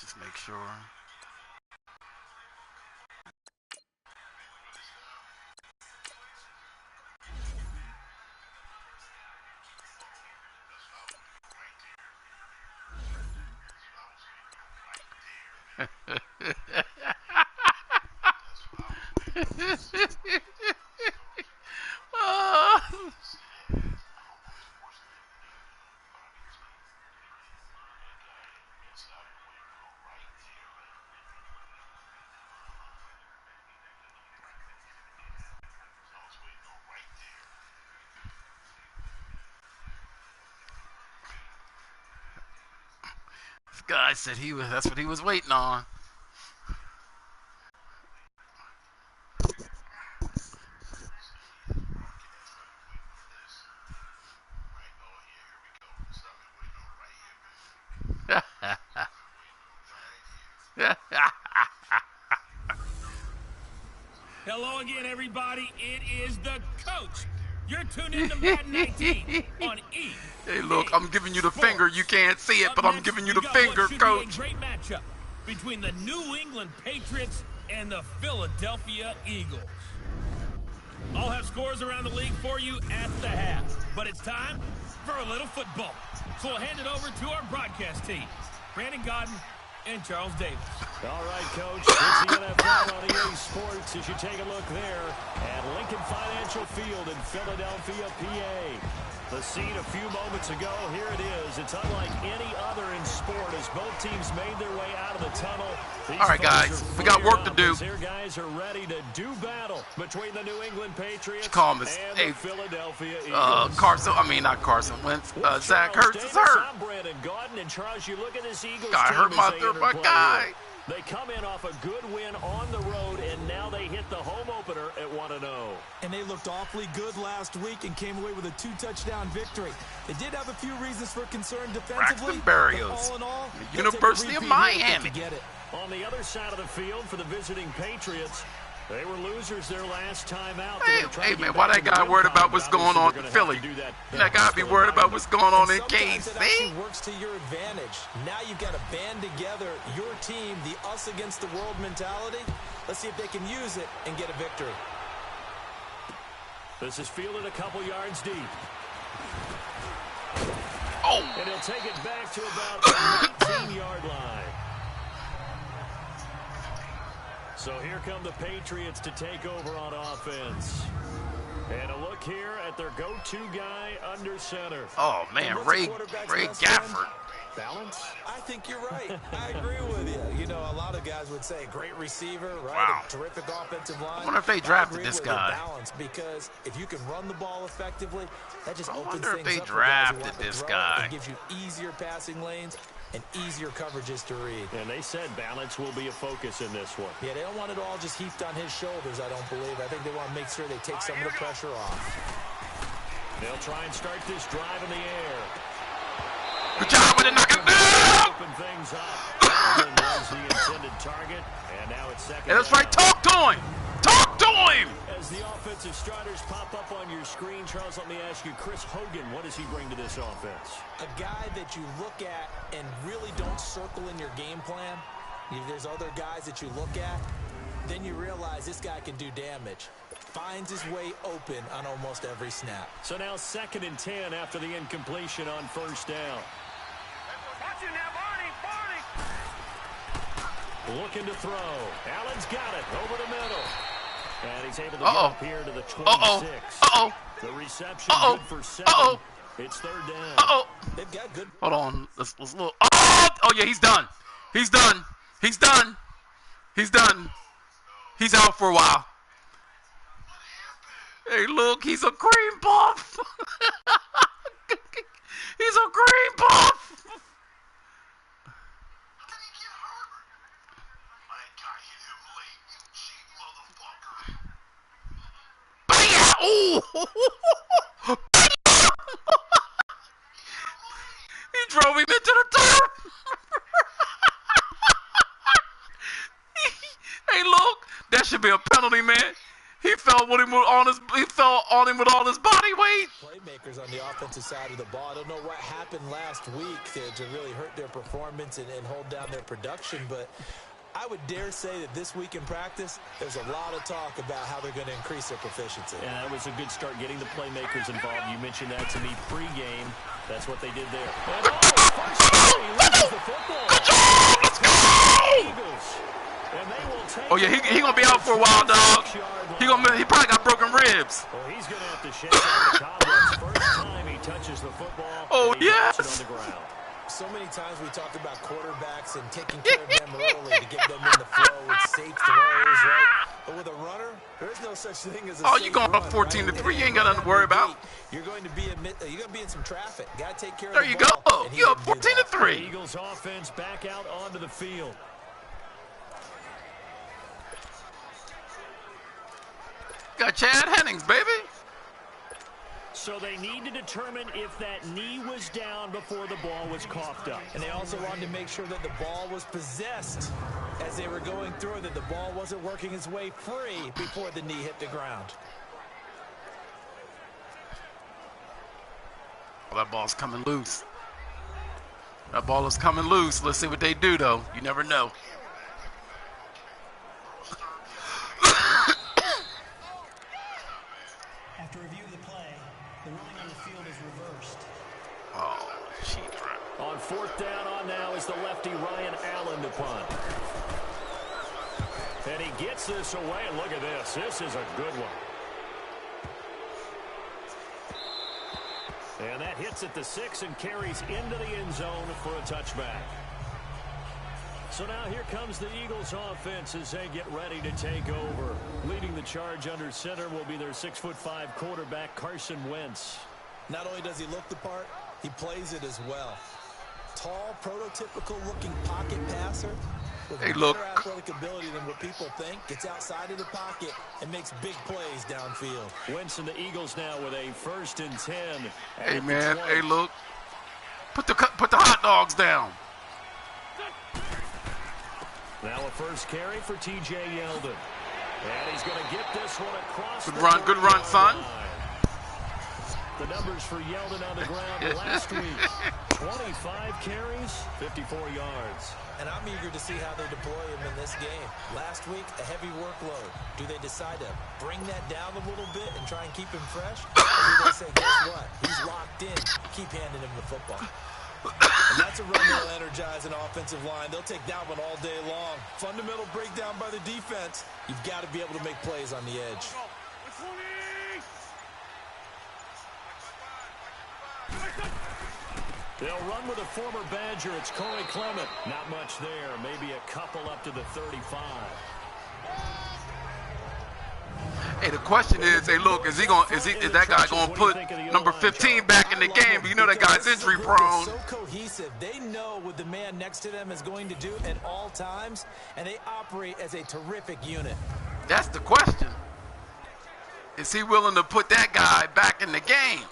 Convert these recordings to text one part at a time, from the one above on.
Let's just make sure. This guy said that's what he was waiting on. Hello again, everybody. It is the coach. You're tuned in to Madden 19 on E. Hey, look, I'm giving you the finger. You can't see it, but I'm giving you the finger, coach. Be a great matchup between the New England Patriots and the Philadelphia Eagles. I'll have scores around the league for you at the half, but it's time for a little football. So we'll hand it over to our broadcast team, Brandon Gaudin and Charles Davis. All right, Coach. It's the NFL on EA Sports as you take a look there at Lincoln Financial Field in Philadelphia, PA. The scene a few moments ago, here it is. It's unlike any other in sport as both teams made their way out of the tunnel. All right, guys, we got work to do. Their guys are ready to do battle between the New England Patriots and the Philadelphia Eagles. Not Carson Wentz. Zach Ertz is hurt. I'm Brandon Gaudin, and Charles, you look at this Eagles got team hurt my guy. Here. They come in off a good win on the road, and now they hit the home opener at 1-0. And they looked awfully good last week and came away with a 2-touchdown victory. They did have a few reasons for concern defensively. Braxton Berrios, all in all, the University of Miami. On the other side of the field for the visiting Patriots, they were losers their last time out. Hey man, why that guy worried about what's going on in Philly? That guy be worried about what's going on in KC. It actually works to your advantage. Now you've got to band together your team, the us against the world mentality. Let's see if they can use it and get a victory. This is fielded a couple yards deep. Oh! And he'll take it back to about the 19-yard line. So here come the Patriots to take over on offense. And a look here at their go-to guy under center. Oh, man, Ray Gafford. Balance? I think you're right. I agree with you. You know, a lot of guys would say great receiver, right? Wow. A terrific offensive line. I wonder if they drafted this guy. Balance, because if you can run the ball effectively, that just opens things up. I wonder if they for drafted guys who want this to throw. guy. It gives you easier passing lanes and easier coverages to read. And they said balance will be a focus in this one. Yeah, they don't want it all just heaped on his shoulders, I don't believe. I think they want to make sure they take some of the pressure off. They'll try and start this drive in the air. Good job with it, knocking it down! Open things up. Allen was the intended target, and now it's second. Hey, that's right, talk to him! Talk to him! As the offensive starters pop up on your screen, Charles, let me ask you, Chris Hogan, what does he bring to this offense? A guy that you look at and really don't circle in your game plan. If there's other guys that you look at, then you realize this guy can do damage. Finds his way open on almost every snap. So now 2nd and 10 after the incompletion on first down. Looking to throw. Allen's got it over the middle. And he's able to get up here to the 26. The reception good for 7. It's 3rd down. They've got good. Hold on. Let's look. Oh, yeah, he's done. He's done. He's done. He's done. He's out for a while. Hey, look, he's a cream puff. He's a cream puff. Bam! Ooh! He drove him into the turf. Hey, look, that should be a penalty, man. He fell fell with him on his. He fell on him with all his body weight. Playmakers on the offensive side of the ball. I don't know what happened last week to really hurt their performance and hold down their production, but I would dare say that this week in practice, there's a lot of talk about how they're going to increase their proficiency. Yeah, that was a good start getting the playmakers involved. You mentioned that to me pregame. That's what they did there. And first play, he loses the football. Good job! Let's go! Eagles. And they will take Oh yeah, he gonna be out for a while, dog. He probably got broken ribs. Well, he's gonna have to shake out the cobwebs first time he touches the football. Oh and he drops it yes. on the ground. So many times we talked about quarterbacks and taking care of them early to get them in the flow with safe throws, right? But with a runner, there's no such thing as a Oh, safe you going run, up 14-3? right? You ain't got nothing to worry about. You're going to be in some traffic. Got to take care There of you the ball. go. and he You up didn't do that. 14-3. Eagles offense back out onto the field. Got Chad Hennings, baby. So they need to determine if that knee was down before the ball was coughed up. And they also wanted to make sure that the ball was possessed as they were going through, that the ball wasn't working its way free before the knee hit the ground. Well, that ball's coming loose. That ball is coming loose. Let's see what they do, though. You never know. After review of the play, the ruling on the field is reversed. Oh, shit. On fourth down on now is the lefty Ryan Allen to punt. And he gets this away. Look at this. This is a good one. And that hits at the 6 and carries into the end zone for a touchback. So now here comes the Eagles offense as they get ready to take over. Leading the charge under center will be their 6'5" quarterback, Carson Wentz. Not only does he look the part, he plays it as well. Tall, prototypical-looking pocket passer with Hey, better look. athletic ability than what people think. Gets outside of the pocket and makes big plays downfield. Wentz and the Eagles now with a 1st and 10. Hey, man. Hey, look. Put the hot dogs down. Now a first carry for T.J. Yeldon. And he's going to get this one across Good the run, good run, 40-yard son. line. The numbers for Yeldon on the ground last week. 25 carries, 54 yards. And I'm eager to see how they deploy him in this game. Last week, a heavy workload. Do they decide to bring that down a little bit and try and keep him fresh? Or do they say, guess what? He's locked in. Keep handing him the football. And that's a run that'll energize an offensive line. They'll take that one all day long. Fundamental breakdown by the defense. You've got to be able to make plays on the edge. They'll run with a former Badger. It's Corey Clement. Not much there. Maybe a couple up to the 35. Hey, the question is, hey, look, is that guy gonna put number 15 back in the game? But you know that guy's injury prone. So cohesive. They know what the man next to them is going to do at all times, and they operate as a terrific unit. That's the question. Is he willing to put that guy back in the game?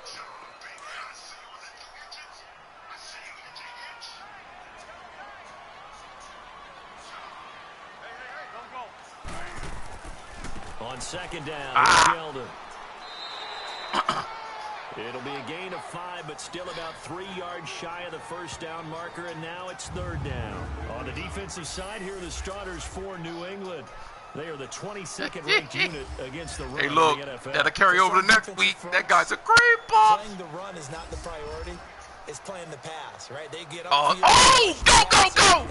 On second down, Yeldon. It'll be a gain of 5, but still about 3 yards shy of the first down marker, and now it's third down. On the defensive side, here are the starters for New England. They are the 22nd ranked unit against the run Hey, look, in the NFL. that'll carry over the next week. That guy's a creeper. Playing the run is not the priority. It's playing the pass, right? They get up. Go, go.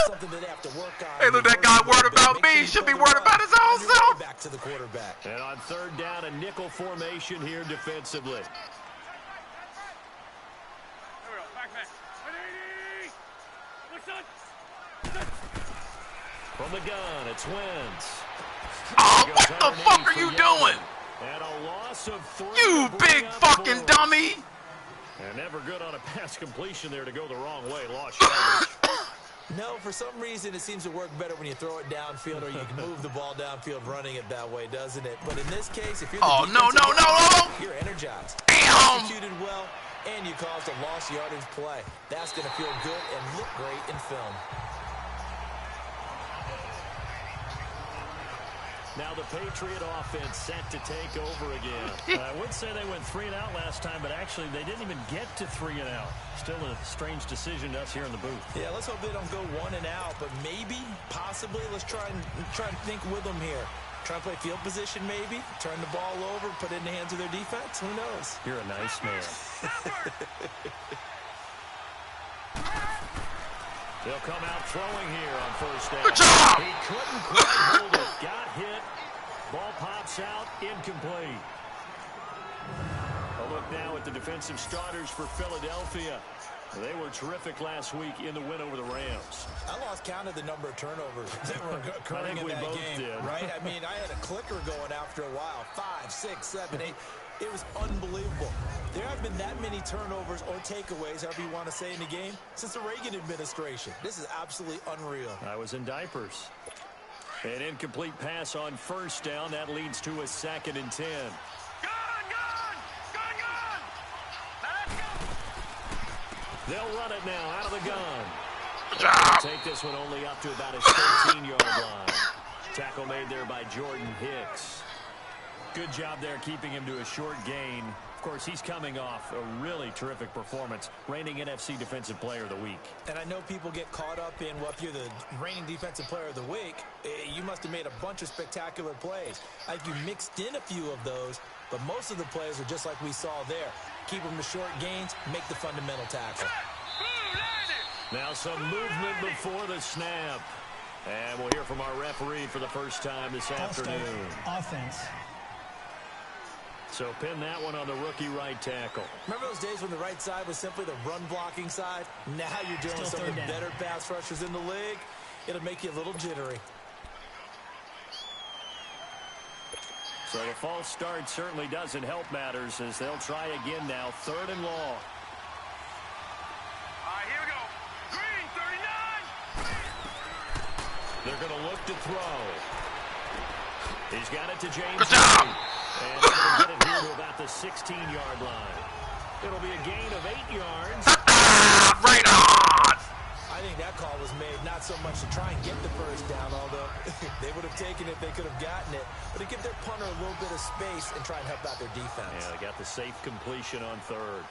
Something that they have to work on. Hey, look, that guy worried about me. He should be worried about his own self. Back to the quarterback. And on third down, a nickel formation here defensively. From the gun, it's Wentz. Oh, what the fuck are you doing? And a loss of 3. You big fucking dummy. And never good on a pass completion there to go the wrong way. Lost yardage. No, for some reason it seems to work better when you throw it downfield or you can move the ball downfield running it that way, doesn't it? But in this case, if you're the no. You're energized. Damn. Executed well, and you caused a lost yardage play. That's going to feel good and look great in film. Now the Patriot offense set to take over again. I would say they went 3 and out last time, but actually they didn't even get to 3 and out. Still a strange decision to us here in the booth. Yeah, let's hope they don't go 1 and out, but maybe, possibly, let's try and think with them here. Try and play field position maybe, turn the ball over, put it in the hands of their defense. Who knows? You're a nice man. They'll come out throwing here on first down. Good job! He couldn't quite hold it. Got hit. Ball pops out. Incomplete. A look now at the defensive starters for Philadelphia. They were terrific last week in the win over the Rams. I lost count of the number of turnovers that were occurring in that game. Did. Right? I mean, I had a clicker going after a while. 5, 6, 7, 8. It was unbelievable. There have been that many turnovers or takeaways, however you want to say, in the game since the Reagan administration. This is absolutely unreal. I was in diapers. An incomplete pass on first down. That leads to a 2nd and 10. They'll run it now out of the gun. They'll take this one only up to about his 13-yard line. Tackle made there by Jordan Hicks. Good job there keeping him to a short gain. Of course, he's coming off a really terrific performance, reigning NFC Defensive Player of the Week. And I know people get caught up in, well, if you're the reigning Defensive Player of the Week, you must have made a bunch of spectacular plays. I think you mixed in a few of those, but most of the plays are just like we saw there. Keep them to short gains, make the fundamental tackle. Now some movement before the snap. And we'll hear from our referee for the first time this afternoon. Offense. So pin that one on the rookie right tackle. Remember those days when the right side was simply the run-blocking side? Now you're dealing with some of the better pass rushers in the league. It'll make you a little jittery. So the false start certainly doesn't help matters as they'll try again now. 3rd and long. All right, here we go. Green, 39. They're going to look to throw. He's got it to James. Good job! And they'll get it here to about the 16-yard line. It'll be a gain of 8 yards. Right on! I think that call was made not so much to try and get the first down, although they would have taken it if they could have gotten it, but to give their punter a little bit of space and try and help out their defense. Yeah, they got the safe completion on 3rd.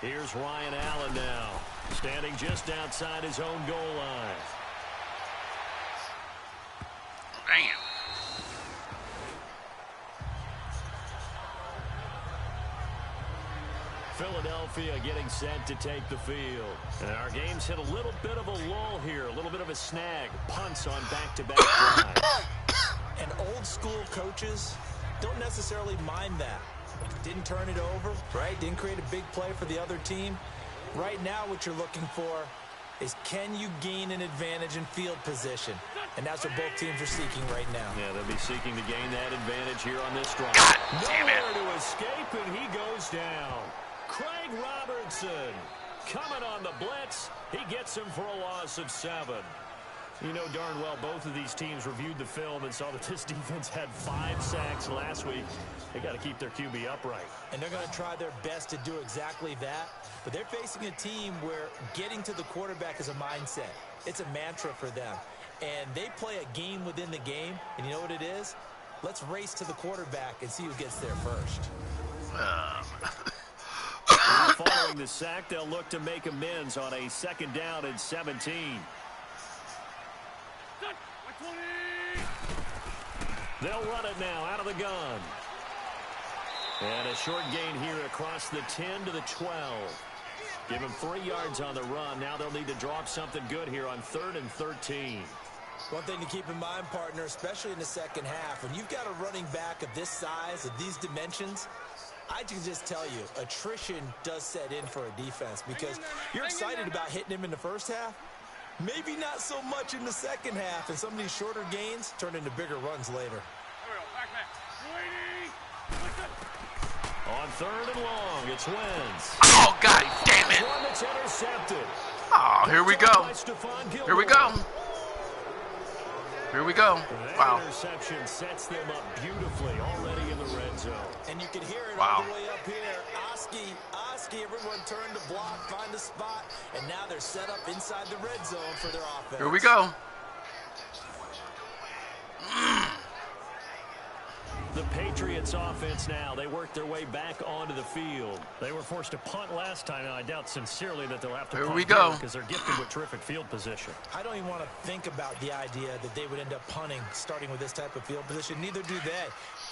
Here's Ryan Allen now, standing just outside his own goal line. Damn. Philadelphia getting set to take the field. And our game's hit a little bit of a lull here, a little bit of a snag. Punts on back-to-back drives. And old school coaches don't necessarily mind that. Didn't turn it over, right? Didn't create a big play for the other team. Right now what you're looking for is, can you gain an advantage in field position? And that's what both teams are seeking right now. Yeah, they'll be seeking to gain that advantage here on this drive. God damn it. Nowhere to escape, and he goes down. Craig Robertson coming on the blitz. He gets him for a loss of 7. You know darn well both of these teams reviewed the film and saw that this defense had 5 sacks last week. They got to keep their QB upright. And they're going to try their best to do exactly that. But they're facing a team where getting to the quarterback is a mindset. It's a mantra for them. And they play a game within the game. And you know what it is? Let's race to the quarterback and see who gets there first. Following the sack, they'll look to make amends on a 2nd down and 17. They'll run it now out of the gun. And a short gain here across the 10 to the 12. Give them 3 yards on the run. Now they'll need to drop something good here on 3rd and 13. One thing to keep in mind, partner, especially in the second half, when you've got a running back of this size, of these dimensions, I can just tell you, attrition does set in for a defense because you're excited about hitting him in the first half. Maybe not so much in the second half, and some of these shorter gains turn into bigger runs later. On 3rd and long, it's Wentz. Oh, God damn it. One that's intercepted. Oh, here we go. Here we go. Here we go. That Wow. interception sets them up beautifully already in the red zone. And you can hear it Wow. all the way up here. Oski, everyone turned to block, find a spot, and now they're set up inside the red zone for their offense. Here we go. The Patriots offense now, they work their way back onto the field. They were forced to punt last time, and I doubt sincerely that they'll have to Here punt we go. because they're gifted with terrific field position. I don't even want to think about the idea that they would end up punting starting with this type of field position. Neither do they.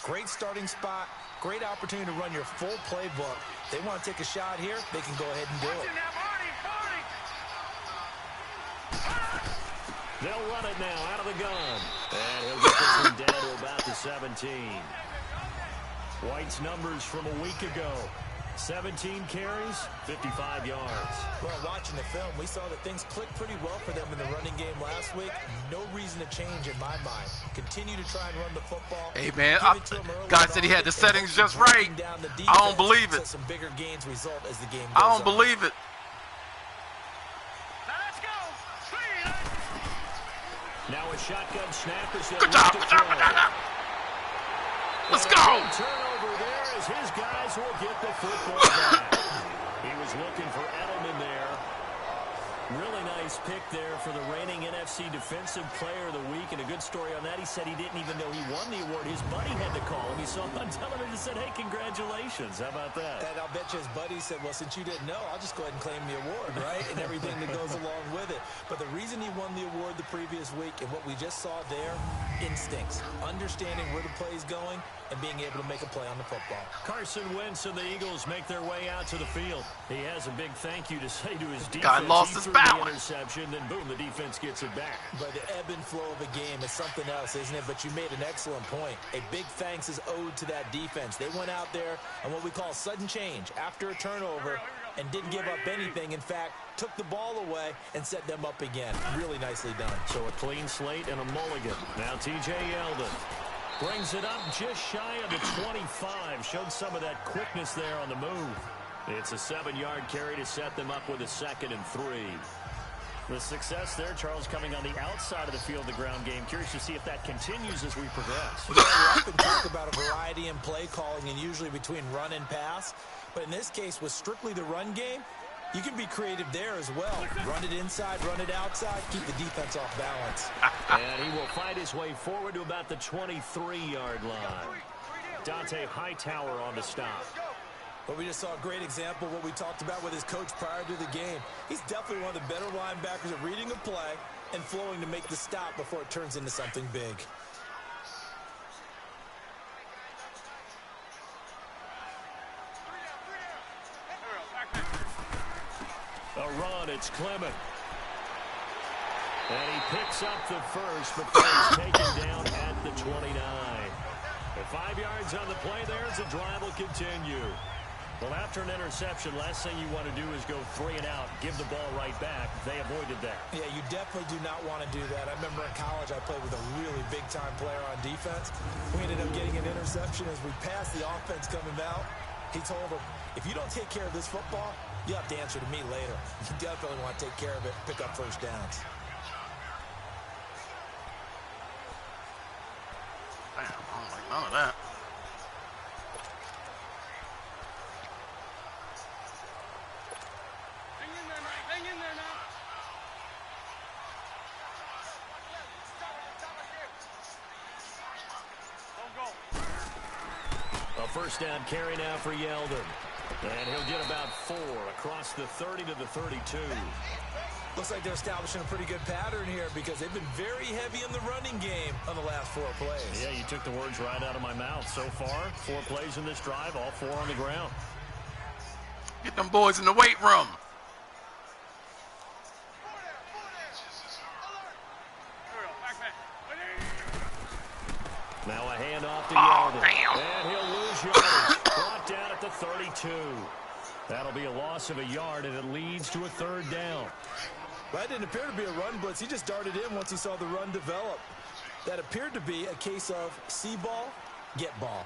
Great starting spot, great opportunity to run your full playbook. They want to take a shot here, they can go ahead and do it. They'll run it now out of the gun. And he'll get this one down to about the 17. White's numbers from a week ago. 17 carries, 55 yards. Well, watching the film, we saw that things clicked pretty well for them in the running game last week. No reason to change in my mind. Continue to try and run the football. Hey, man, Give it to them early God and said he had the often, settings and just breaking right. down the I don't defense believe so it. some bigger gains result as the game goes I don't on. believe it. Let's go. Speed. Now a shotgun snap is Good job. Good job. Good job. Let's go. Turnover there as his guys will get the football back. He was looking for Edelman there. Really nice pick there for the reigning NFC Defensive Player of the Week. And a good story on that. He said he didn't even know he won the award. His buddy had to call him. He saw him on television and said, hey, congratulations. How about that? And I'll bet you his buddy said, well, since you didn't know, I'll just go ahead and claim the award, right? And everything that goes along with it. But the reason he won the award the previous week and what we just saw there, instincts, understanding where the play is going and being able to make a play on the football. Carson Wentz and the Eagles make their way out to the field. He has a big thank you to say to his defense. Guy lost He his threw balance. the interception, then boom, the defense gets it back. But the ebb and flow of a game is something else, isn't it? But you made an excellent point. A big thanks is owed to that defense. They went out there on what we call sudden change after a turnover and didn't give up anything. In fact, took the ball away and set them up again. Really nicely done. So a clean slate and a mulligan. Now T.J. Yeldon brings it up just shy of the 25. Showed some of that quickness there on the move. It's a 7-yard carry to set them up with a 2nd and 3. The success there, Charles, coming on the outside of the field, the ground game. Curious to see if that continues as we progress. We often talk about a variety in play calling and usually between run and pass. But in this case, with strictly the run game, you can be creative there as well. Run it inside, run it outside, keep the defense off balance. And he will fight his way forward to about the 23-yard line. Dante Hightower on the stop. But we just saw a great example of what we talked about with his coach prior to the game. He's definitely one of the better linebackers at reading a play and flowing to make the stop before it turns into something big. A run, it's Clement. And he picks up the first before he's taken down at the 29. With 5 yards on the play there as the drive will continue. Well, after an interception, last thing you want to do is go 3 and out, give the ball right back. They avoided that. Yeah, you definitely do not want to do that. I remember in college I played with a really big-time player on defense. We ended up getting an interception as we passed the offense coming out. He told him, if you don't take care of this football, you'll have to answer to me later. You definitely want to take care of it, pick up first downs. Damn, I don't like none of that. Hang in there, Mike. Hang in there now. Don't go. A first down carry now for Yeldon. And he'll get about 4 across the 30 to the 32. Looks like they're establishing a pretty good pattern here because they've been very heavy in the running game on the last 4 plays. Yeah, you took the words right out of my mouth. So far, 4 plays in this drive, all 4 on the ground. Get them boys in the weight room. Now a handoff to Oh, Yeldon. damn. And he'll lose yardage. Brought down at the 32. That'll be a loss of a yard, and it leads to a 3rd down. Well, that didn't appear to be a run blitz. He just darted in once he saw the run develop. That appeared to be a case of see ball, get ball.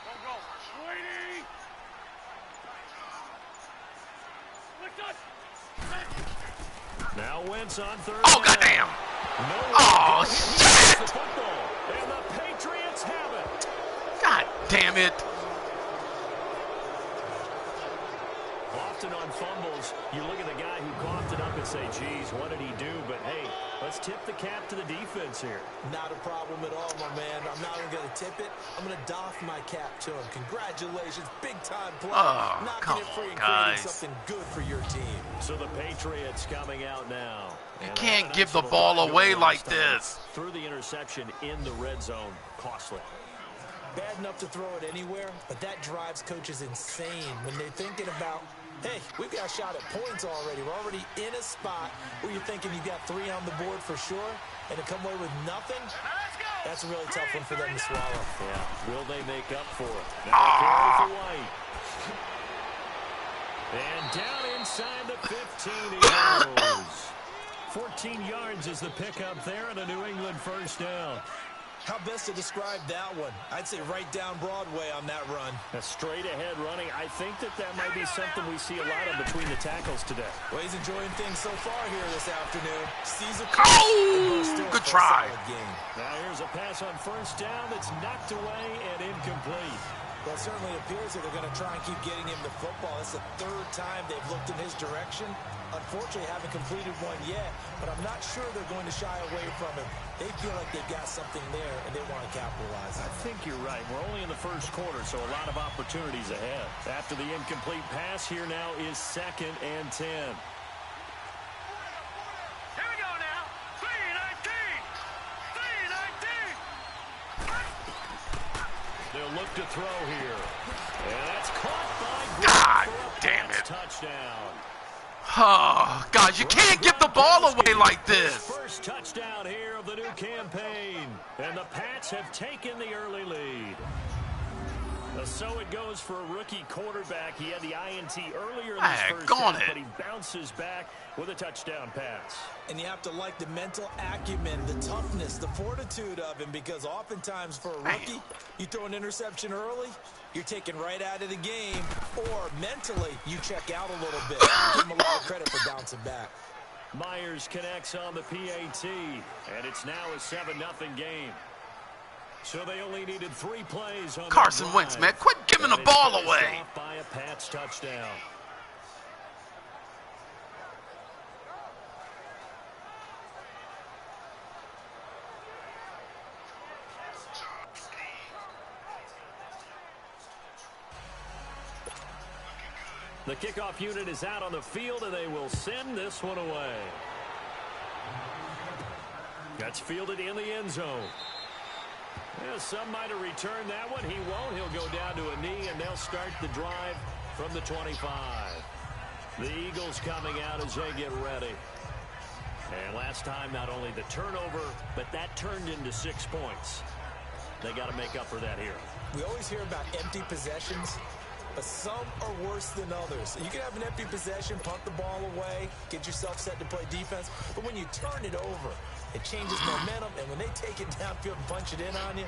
Don't go. Sweetie. Lift up. Now Wentz on 3rd Oh, down. goddamn. No Oh, way. shit. it! And the Patriots have it. God damn it! Often on fumbles, you look at the guy who coughed it up and say, geez, what did he do? But, hey, let's tip the cap to the defense here. Not a problem at all, my man. I'm not even going to tip it. I'm going to doff my cap to him. Congratulations. Big-time play. Oh, knocking it free and creating something good for your team. So the Patriots coming out now. You can't give the ball away like this. Through the interception in the red zone. Costly. Bad enough to throw it anywhere, but that drives coaches insane when they're thinking about, hey, we've got a shot at points already. We're already in a spot where you're thinking you've got 3 on the board for sure, and to come away with nothing, that's a really tough one for them to swallow. Yeah, will they make up for it? Now for White. And down inside the 15 he goes. 14 yards is the pickup there and a New England first down. How best to describe that one? I'd say right down Broadway on that run. A straight-ahead running. I think that might be something we see a lot of between the tackles today. Well, he's enjoying things so far here this afternoon. Sees a good try. Now here's a pass on first down that's knocked away and incomplete. Well, it certainly appears that they're going to try and keep getting him the football. It's the 3rd time they've looked in his direction. Unfortunately, haven't completed one yet, but I'm not sure they're going to shy away from him. They feel like they've got something there, and they want to capitalize. I think you're right. We're only in the first quarter, so a lot of opportunities ahead. After the incomplete pass, here now is 2nd and 10. Here we go now. 3-19. 3-19. They'll look to throw here. And that's caught by God Grant for a damn Pats it. touchdown. Oh, guys, you can't give the ball away like this. First touchdown here of the new campaign. And the Pats have taken the early lead. So it goes for a rookie quarterback. He had the INT earlier in this first half, but he bounces back with a touchdown pass. And you have to like the mental acumen, the toughness, the fortitude of him, because oftentimes for a rookie, you throw an interception early, you're taken right out of the game, or mentally you check out a little bit. Give him a lot of credit for bouncing back. Myers connects on the PAT, and it's now a 7-0 game. So they only needed 3 plays on Carson Wentz, man, quit giving the ball away. Off by a Pats touchdown. The kickoff unit is out on the field, and they will send this one away. That's fielded in the end zone. Yeah, some might have returned that one. He won't. He'll go down to a knee, and they'll start the drive from the 25. The Eagles coming out as they get ready. And last time, not only the turnover, but that turned into 6 points. They got to make up for that here. We always hear about empty possessions, but some are worse than others. You can have an empty possession, punt the ball away, get yourself set to play defense, but when you turn it over, it changes momentum, and when they take it downfield and punch it in on you,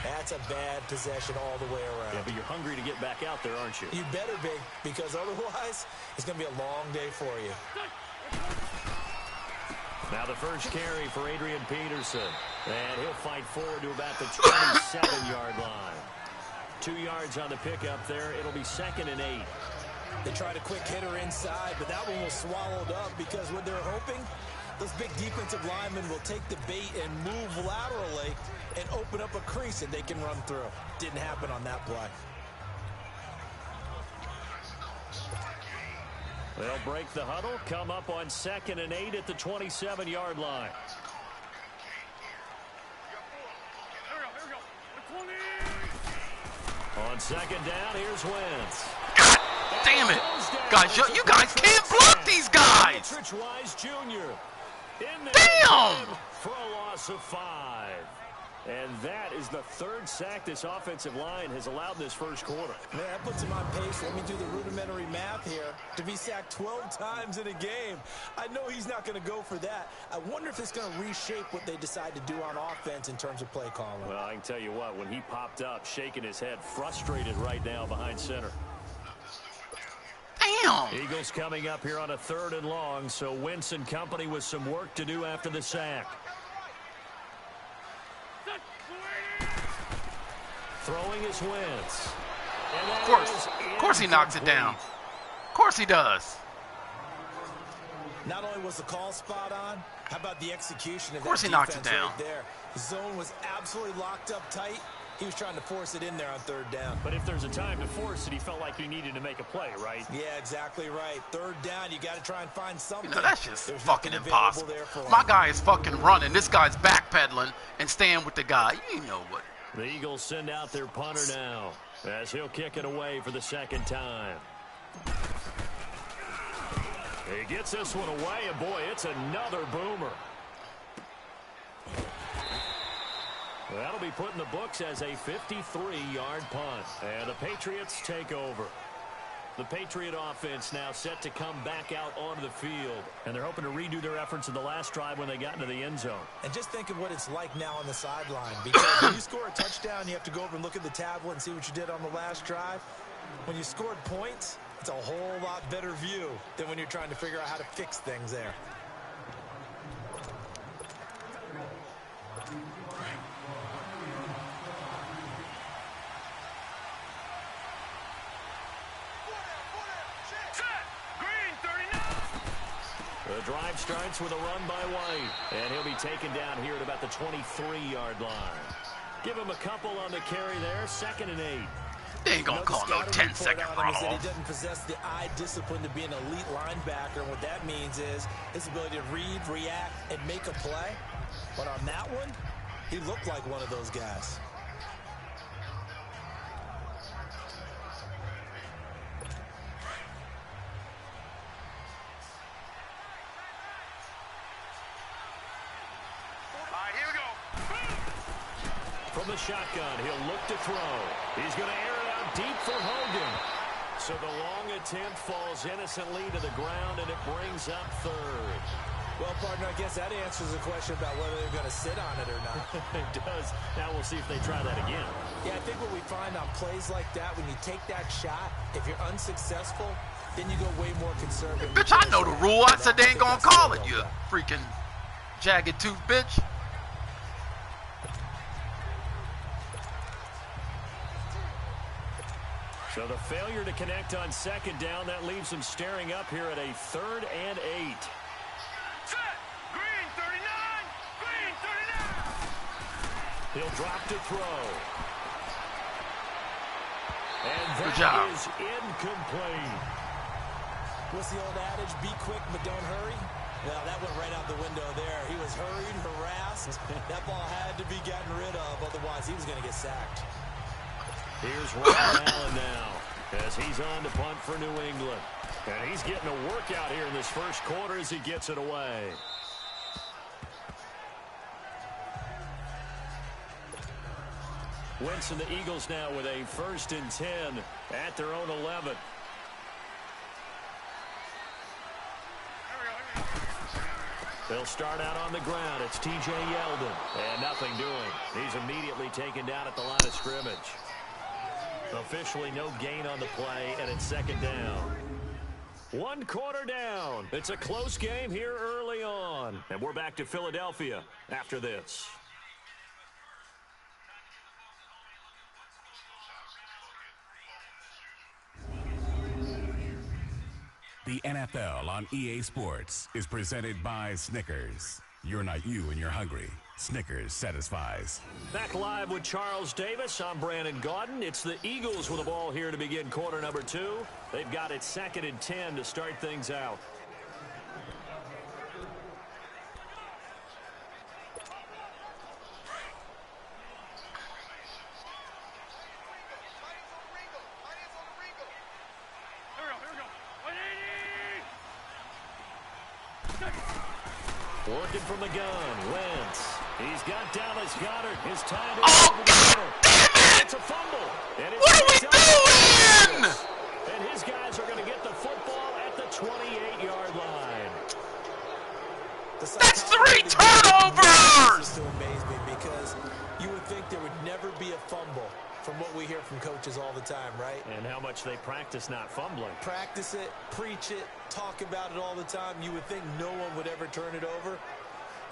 that's a bad possession all the way around. Yeah, but you're hungry to get back out there, aren't you? You better be, because otherwise, it's going to be a long day for you. Now the first carry for Adrian Peterson, and he'll fight forward to about the 27-yard line. 2 yards on the pickup there. It'll be 2nd and 8. They tried a quick hitter inside, but that one was swallowed up because what they're hoping, those big defensive linemen will take the bait and move laterally and open up a crease that they can run through. Didn't happen on that play. They'll break the huddle, come up on 2nd and 8 at the 27-yard line. On 2nd down, here's Wentz. God damn it. Guys, you guys can't block these guys. Rich Wise Jr. in there Damn. for a loss of 5. And that is the 3rd sack this offensive line has allowed this first quarter. Man, that puts him on pace. Let me do the rudimentary math here. To be sacked 12 times in a game, I know he's not going to go for that. I wonder if it's going to reshape what they decide to do on offense in terms of play calling. Well, I can tell you what, when he popped up, shaking his head, frustrated right now behind center. Damn. Eagles coming up here on a 3rd and long, so Wentz and company with some work to do after the sack. Throwing his Wentz. Of course he knocks it down. Of course he does. Not only was the call spot on, how about the execution of course that he knocked defense it down. right there? The zone was absolutely locked up tight. He was trying to force it in there on third down. But if there's a time to force it, he felt like he needed to make a play, right? Yeah, exactly right. Third down, you got to try and find something. You know, that's just There's fucking nothing available impossible. there for him. My guy is fucking running. This guy's backpedaling and staying with the guy. You know what? The Eagles send out their punter now as he'll kick it away for the second time. He gets this one away, and boy, it's another boomer. That'll be put in the books as a 53-yard punt. And the Patriots take over. The Patriot offense now set to come back out onto the field. And they're hoping to redo their efforts in the last drive when they got into the end zone. And just think of what it's like now on the sideline. Because when you score a touchdown, you have to go over and look at the tablet and see what you did on the last drive. When you scored points, it's a whole lot better view than when you're trying to figure out how to fix things there. The drive starts with a run by White, and he'll be taken down here at about the 23-yard line. Give him a couple on the carry there, 2nd and 8. They ain't gonna call no 10-second run He off. doesn't possess the eye discipline to be an elite linebacker. And what that means is his ability to read, react, and make a play. But on that one, he looked like one of those guys. From the shotgun, he'll look to throw. He's going to air it out deep for Hogan. So the long attempt falls innocently to the ground, and it brings up third. Well, partner, I guess that answers the question about whether they're going to sit on it or not. It does. Now we'll see if they try that again. Yeah, I think what we find on plays like that, when you take that shot, if you're unsuccessful, then you go way more conservative. Bitch, I know the rule. I said they ain't gonna call it, you freaking jagged tooth bitch. So the failure to connect on second down, that leaves him staring up here at a 3rd and 8. Set. Green 39. Green 39. He'll drop to throw. And Good that job. is incomplete. What's the old adage? Be quick, but don't hurry. Well, that went right out the window there. He was hurried, harassed. That ball had to be gotten rid of, otherwise he was going to get sacked. Here's Ron Allen now as he's on to punt for New England. And he's getting a workout here in this first quarter as he gets it away. Wentz and the Eagles now with a 1st and 10 at their own 11. They'll start out on the ground. It's T.J. Yeldon. And nothing doing. He's immediately taken down at the line of scrimmage. Officially no gain on the play, and it's 2nd down. 1 quarter down. It's a close game here early on. And we're back to Philadelphia after this. The NFL on EA Sports is presented by Snickers. You're not you when you're hungry. Snickers satisfies. Back live with Charles Davis. I'm Brandon Gaudin. It's the Eagles with the ball here to begin quarter number 2. They've got it 2nd and 10 to start things out. Working from the gun, Wentz. He's got Dallas Goedert. His time to Oh, God damn it! It's a fumble. And What are we doing? And his guys are going to get the football at the 28-yard line. That's 3 turnovers! This to amaze me because you would think there would never be a fumble from what we hear from coaches all the time, right? And how much they practice not fumbling. Practice it, preach it, talk about it all the time. You would think no one would ever turn it over.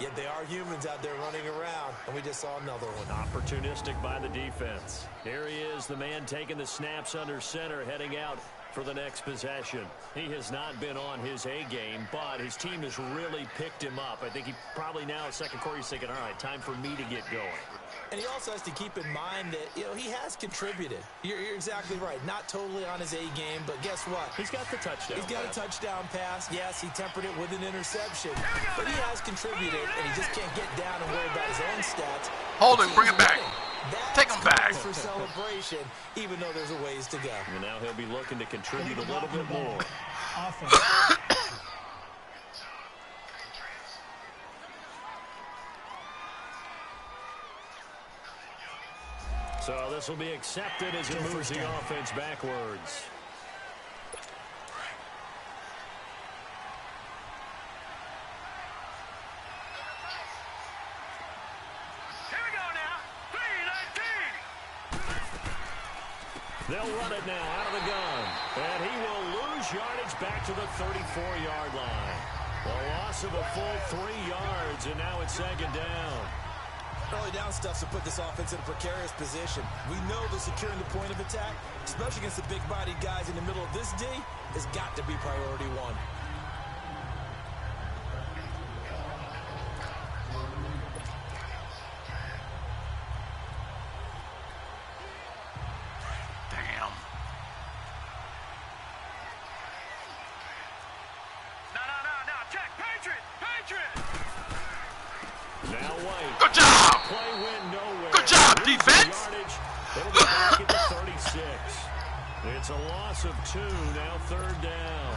Yet they are humans out there running around, and we just saw another one. Opportunistic by the defense. Here he is, the man taking the snaps under center, heading out for the next possession. He has not been on his A game, but his team has really picked him up. I think he probably now, second quarter, he's thinking, all right, time for me to get going. And he also has to keep in mind that, he has contributed. You're exactly right. Not totally on his A game, but guess what? He's got the touchdown. He's got a touchdown pass. Yes, he tempered it with an interception. But he has contributed, and he just can't get down and worry about his own stats. Hold him, bring him back. Take him back. For celebration, even though there's a ways to go. And now he'll be looking to contribute a little bit more. So this will be accepted as it moves the offense backwards. They'll run it now out of the gun. And he will lose yardage back to the 34-yard line. A loss of a full 3 yards, and now it's second down. Early down stuff to put this offense in a precarious position. We know that securing the point of attack, especially against the big-bodied guys in the middle of this D, has got to be priority one. Good job! Good job, defense! It'll be back at the 36. It's a loss of 2, now third down.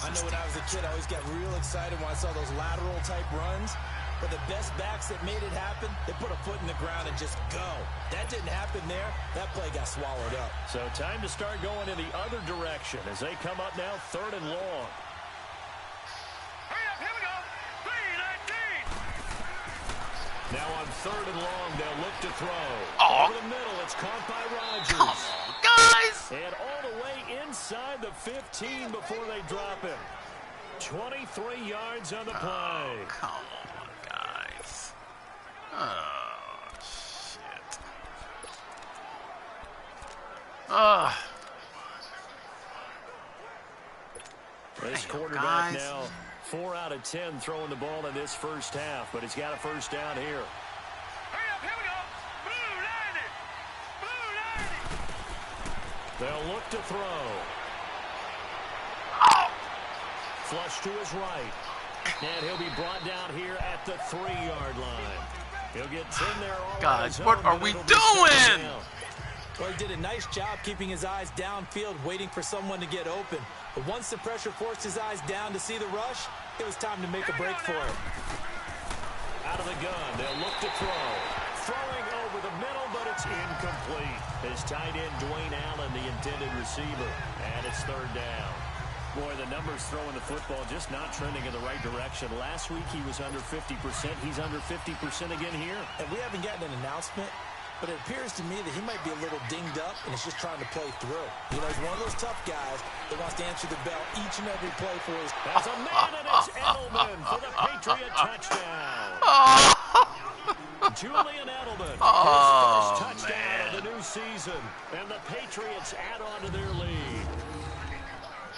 I know when I was a kid, I always got real excited when I saw those lateral-type runs. But the best backs that made it happen, they put a foot in the ground and just go. That didn't happen there. That play got swallowed up. So time to start going in the other direction as they come up now third and long. Now on third and long, they'll look to throw. Oh. Over the middle, it's caught by Rodgers. Come on, guys! And all the way inside the 15 before they drop him. 23 yards on the play. Oh, come on, guys. Oh, shit. This quarterback guys. now 4 out of 10 throwing the ball in this first half, but he's got a first down here. Hurry up, here we go. Blue 90. Blue 90. They'll look to throw. Oh. Flush to his right. And he'll be brought down here at the 3-yard line. He'll get 10 there. Guys, what are we doing? Well, he did a nice job keeping his eyes downfield, waiting for someone to get open. But once the pressure forced his eyes down to see the rush, it was time to make a break for it. Out of the gun, they'll look to throw. Throwing over the middle, but it's incomplete. His tight end, Dwayne Allen, the intended receiver. And it's third down. Boy, the numbers throwing the football just not trending in the right direction. Last week, he was under 50%. He's under 50% again here. And we haven't gotten an announcement, but it appears to me that he might be a little dinged up and is just trying to play through. You know, he's one of those tough guys that wants to answer the bell each and every play for his... That's a man, and it's Edelman for the Patriot touchdown. Julian Edelman, his first touchdown of the new season. And the Patriots add on to their lead.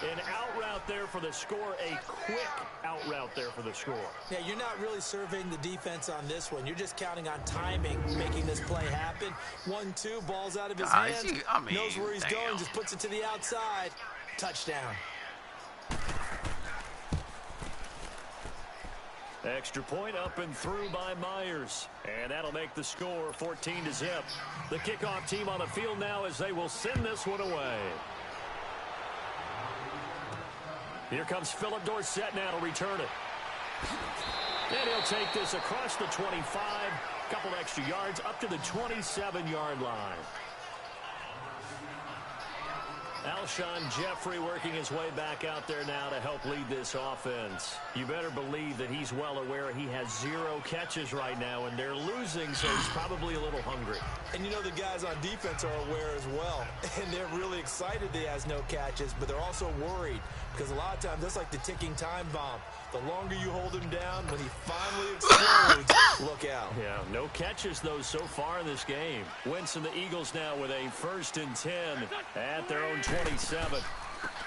An out route there for the score, a quick out route there for the score. Yeah, you're not really surveying the defense on this one. You're just counting on timing, making this play happen. 1-2, ball's out of his hands. Knows where he's going, just puts it to the outside. Touchdown. Extra point up and through by Myers. And that'll make the score 14-0. The kickoff team on the field now as they will send this one away. Here comes Philip Dorsett now to return it. And he'll take this across the 25, couple extra yards up to the 27-yard line. Alshon Jeffrey working his way back out there now to help lead this offense. You better believe that he's well aware he has 0 catches right now, and they're losing, so he's probably a little hungry. And you know the guys on defense are aware as well, and they're really excited that he has no catches, but they're also worried because a lot of times that's like the ticking time bomb. The longer you hold him down, when he finally explodes, look out. Yeah, no catches, though, so far in this game. Wentz and the Eagles now with a 1st and 10 at their own 27.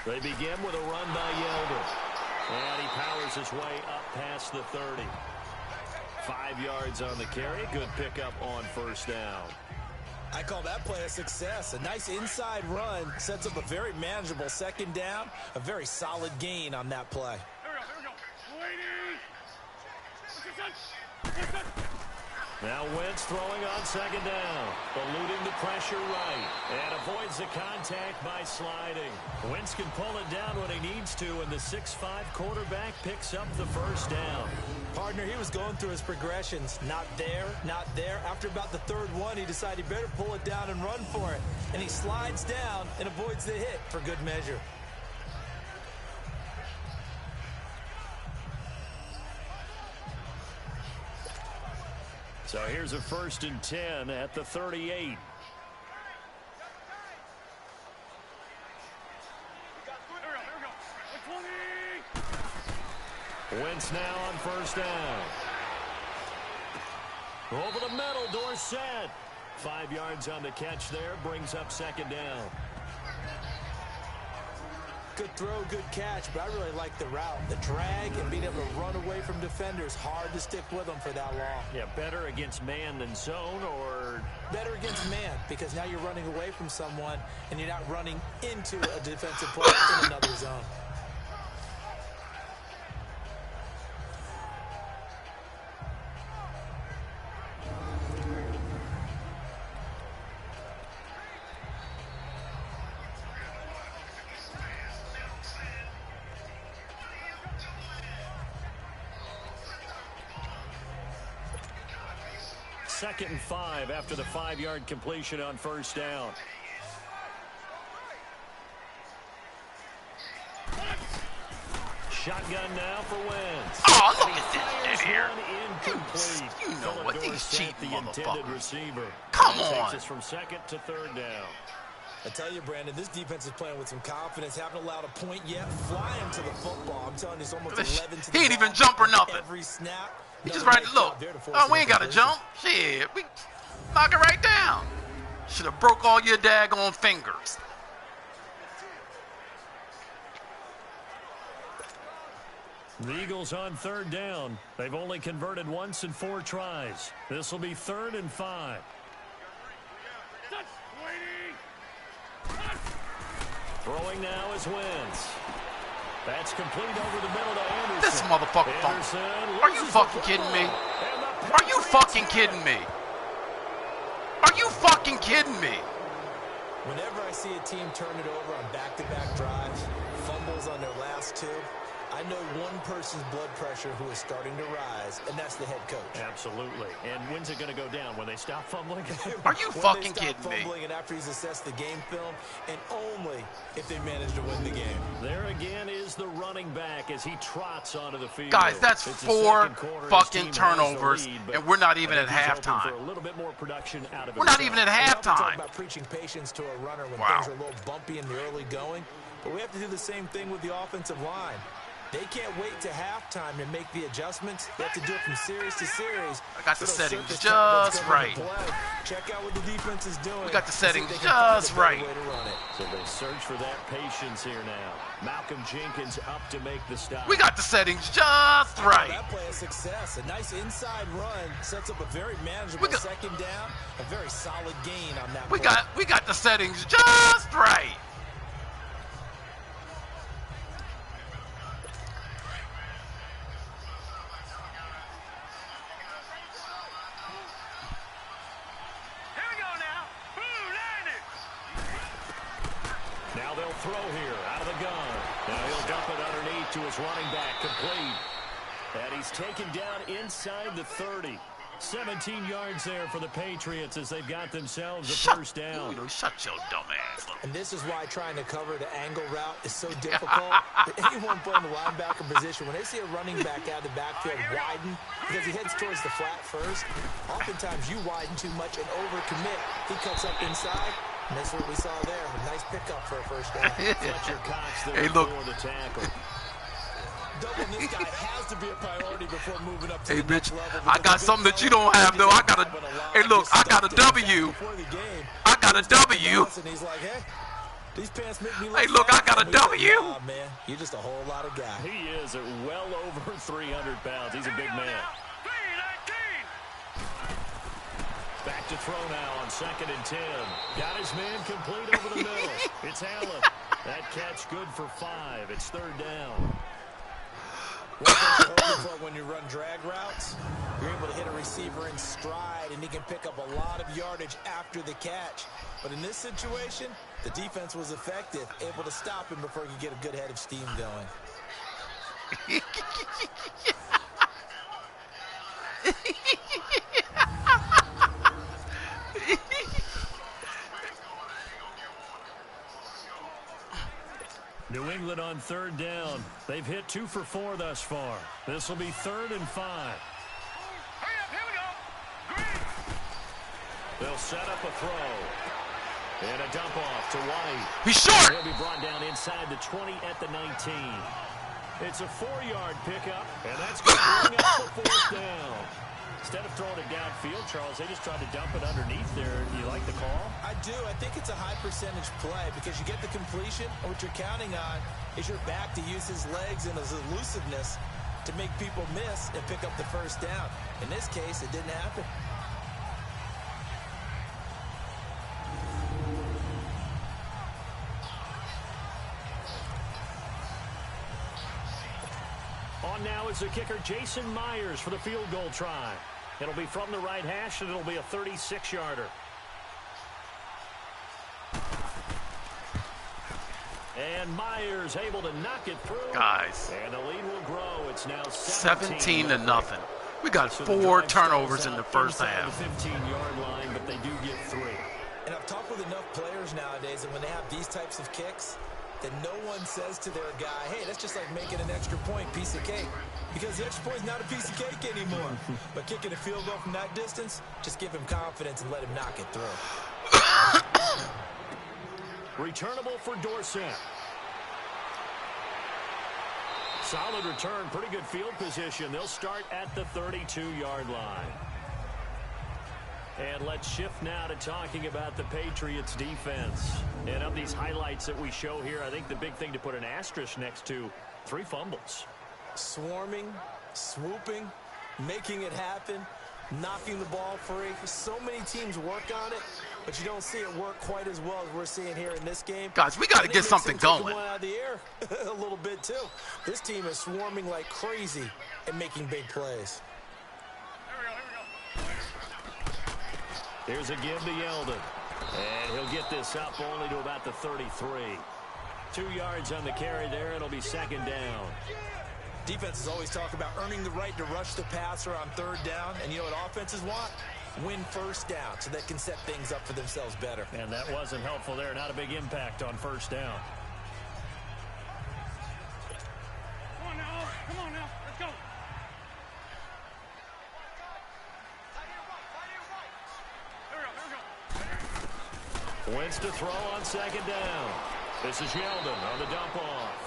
They begin with a run by Yeldon. And he powers his way up past the 30. 5 yards on the carry. Good pickup on 1st down. I call that play a success. A nice inside run sets up a very manageable 2nd down. A very solid gain on that play. Now Wentz throwing on 2nd down, eluding the pressure right, and avoids the contact by sliding. Wentz can pull it down when he needs to, and the 6'5" quarterback picks up the 1st down. Partner, he was going through his progressions. Not there, not there. After about the 3rd one, he decided he better pull it down and run for it. And he slides down and avoids the hit for good measure. So here's a 1st and 10 at the 38. Wentz now on 1st down. Over the middle, Dorsett. 5 yards on the catch there, brings up 2nd down. Good throw, good catch, but I really like the route. The drag and being able to run away from defenders. Hard to stick with them for that long. Yeah, better against man than zone, or? Better against man, because now you're running away from someone and you're not running into a defensive player in another zone. Second and 5 after the 5-yard completion on 1st down. Shotgun now for Wentz. Oh, look at this shit here. Incomplete. You know what? These cheap the intended motherfuckers. Receiver. Come That on. takes us from 2nd to 3rd down. I tell you, Brandon, this defense is playing with some confidence. Haven't allowed a point yet. Flying to the football. I'm telling you, it's almost 11 to the He ain't ball. even jump or nothing. Every snap. He just right to look. Oh, we ain't got to jump. Shit, we knock it right down. Should have broke all your daggone fingers. The Eagles on 3rd down. They've only converted once in 4 tries. This will be 3rd and 5. Throwing now is Wentz. That's complete over the middle to Anderson. This motherfucker fumbled. Are you fucking kidding me? Are you fucking kidding me? Are you fucking kidding me? Whenever I see a team turn it over on back-to-back drives, fumbles on their last 2, I know one person's blood pressure who is starting to rise, and that's the head coach. Absolutely. And when's it going to go down? When they stop fumbling? Are you fucking kidding me? Fumbling, and after he's assessed the game film, and only if they manage to win the game. There again is the running back as he trots onto the field. Guys, that's It's the 4 second quarter. His fucking team has the turnovers, lead, but and we're not even I at think he's hoping halftime. for a little bit more production out of We're not himself. even at We often talk halftime. about preaching patience to a runner when Wow. things are a little bumpy in the early going, but we have to do the same thing with the offensive line. They can't wait to halftime to make the adjustments. They have to do it from series to series. I got the So they'll settings surface time that's just coming right. to play. Check out what the defense is doing. We got the See if settings they can find a just better right. way to run it. So they search for that patience here now. Malcolm Jenkins up to make the stop. We got the settings just right. That play a success. A nice inside run sets up a very manageable second down. A very solid gain on that play. We got the settings just right. Now they'll throw here out of the gun. Now he'll dump it underneath to his running back, complete. And he's taken down inside the 30. 17 yards there for the Patriots as they've got themselves a first down. Shut your dumb ass up. And this is why trying to cover the angle route is so difficult. Anyone playing the linebacker position, when they see a running back out of the backfield widen, because he heads towards the flat first, oftentimes you widen too much and overcommit. He cuts up inside, and that's what we saw there. A nice pickup for a first down. Fletcher Cox there Hey, look. for the tackle. Doubling this guy has to be a priority before moving up to Hey, the next bitch, level. I got something that you don't have, though. I got a. Hey, look, I got a W. I got a W. And he's like, hey, these pants make me look Hey, look, I got a W. Nah, man, you're just a whole lot of guy. He is at well over 300 pounds. He's a big man. Back to throw now on 2nd and 10. Got his man complete over the middle. It's Allen. That catch good for 5. It's 3rd down. When you run drag routes, you're able to hit a receiver in stride, and he can pick up a lot of yardage after the catch. But in this situation, the defense was effective, able to stop him before he could get a good head of steam going. New England on 3rd down. They've hit 2 for 4 thus far. This will be 3rd and 5. Hurry up, here we go. They'll set up a throw. And a dump off to White. He's short. He'll be brought down inside the 20 at the 19. It's a 4-yard pickup, and that's going to bring up the 4th down. Instead of throwing it downfield, Charles, they just tried to dump it underneath there. Do you like the call? I do. I think it's a high percentage play because you get the completion, and what you're counting on is your back to use his legs and his elusiveness to make people miss and pick up the first down. In this case, it didn't happen. On now is the kicker, Jason Myers, for the field goal try. It'll be from the right hash, and it'll be a 36-yarder. And Myers able to knock it through. Guys. And the lead will grow. It's now 17 to nothing. We got 4 turnovers in the first half. The 15-yard line, but they do get 3. And I've talked with enough players nowadays, and when they have these types of kicks, that no one says to their guy, hey, that's just like making an extra point, piece of cake. Because the extra point is not a piece of cake anymore. But kicking a field goal from that distance, just give him confidence and let him knock it through. Returnable for Dorsett. Solid return, pretty good field position. They'll start at the 32-yard line. And let's shift now to talking about the Patriots defense. And of these highlights that we show here, I think the big thing to put an asterisk next to, 3 fumbles. Swarming, swooping, making it happen, knocking the ball free. So many teams work on it, but you don't see it work quite as well as we're seeing here in this game. Guys, we got to get something going. One out of the air a little bit too. This team is swarming like crazy and making big plays. Here's a give to Yeldon. And he'll get this up only to about the 33. 2 yards on the carry there. It'll be 2nd down. Defenses always talk about earning the right to rush the passer on 3rd down. And you know what offenses want? Win first down so they can set things up for themselves better. And that wasn't helpful there. Not a big impact on 1st down. Come on now, let's go. Wentz to throw on 2nd down. This is Yeldon on the dump off.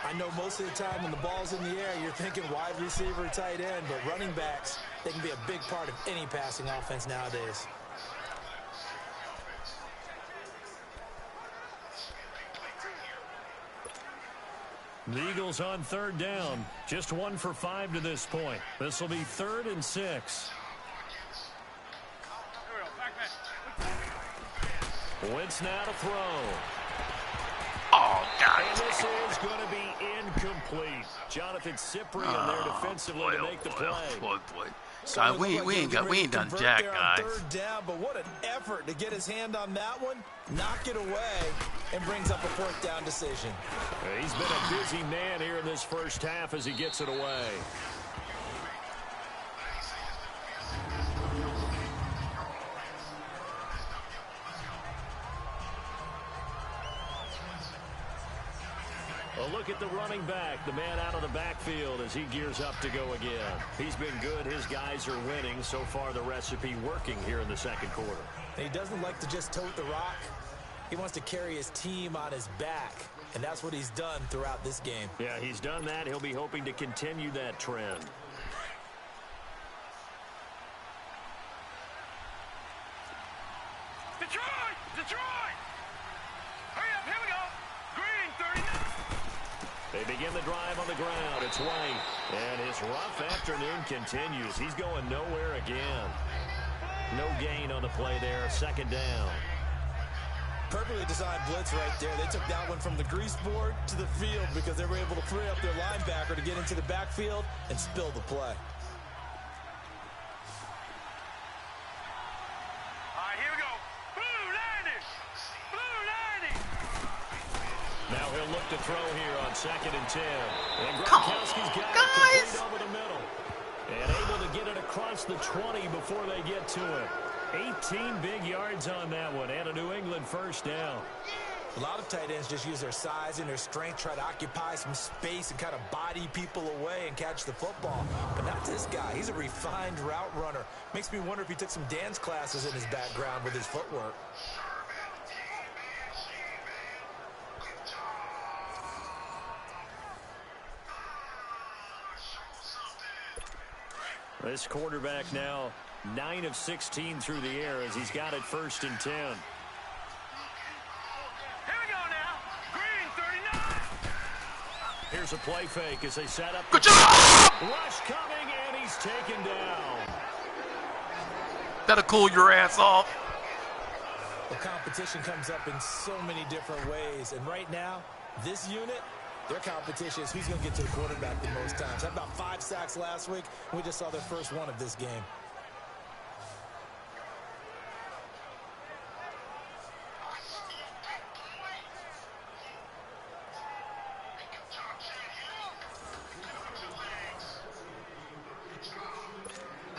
I know most of the time when the ball's in the air, you're thinking wide receiver, tight end, but running backs, they can be a big part of any passing offense nowadays. The Eagles on 3rd down. Just 1 for 5 to this point. This will be 3rd and 6. Wentz now to throw. Oh, God. And this is going to be incomplete. Jonathan Cyprien there defensively to make the play. Boy. God, we ain't done jack, guys. 3rd down, but what an effort to get his hand on that one, knock it away, and brings up a 4th down decision. He's been a busy man here in this first half as he gets it away. look at the running back, the man out of the backfield as he gears up to go again. He's been good. His guys are winning. So far, the recipe working here in the second quarter. He doesn't like to just tote the rock. He wants to carry his team on his back, and that's what he's done throughout this game. Yeah, he's done that. He'll be hoping to continue that trend. Detroit! Detroit! Hurry up, here we go! Green, 39! They begin the drive on the ground. It's White, and his rough afternoon continues. He's going nowhere again. No gain on the play there. Second down. Perfectly designed blitz right there. They took that one from the grease board to the field because they were able to free up their linebacker to get into the backfield and spill the play. All right, here we go. Blue 90! Blue 90! Now he'll look to throw here on 2nd and 10. And Come Gronkowski's on, got guys! it complete over the middle. And able to get it across the 20 before they get to it. 18 big yards on that one, and a New England first down. A lot of tight ends just use their size and their strength, try to occupy some space and kind of body people away and catch the football. But not this guy. He's a refined route runner. Makes me wonder if he took some dance classes in his background with his footwork. This quarterback now 9 of 16 through the air as he's got it 1st and 10. Here we go now. Green, 39! Here's a play fake as they set up. Good job! Rush coming, and he's taken down. That'll cool your ass off. The competition comes up in so many different ways. And right now, this unit, their competition is who's going to get to the quarterback the most times. Had about 5 sacks last week, and we just saw their first one of this game.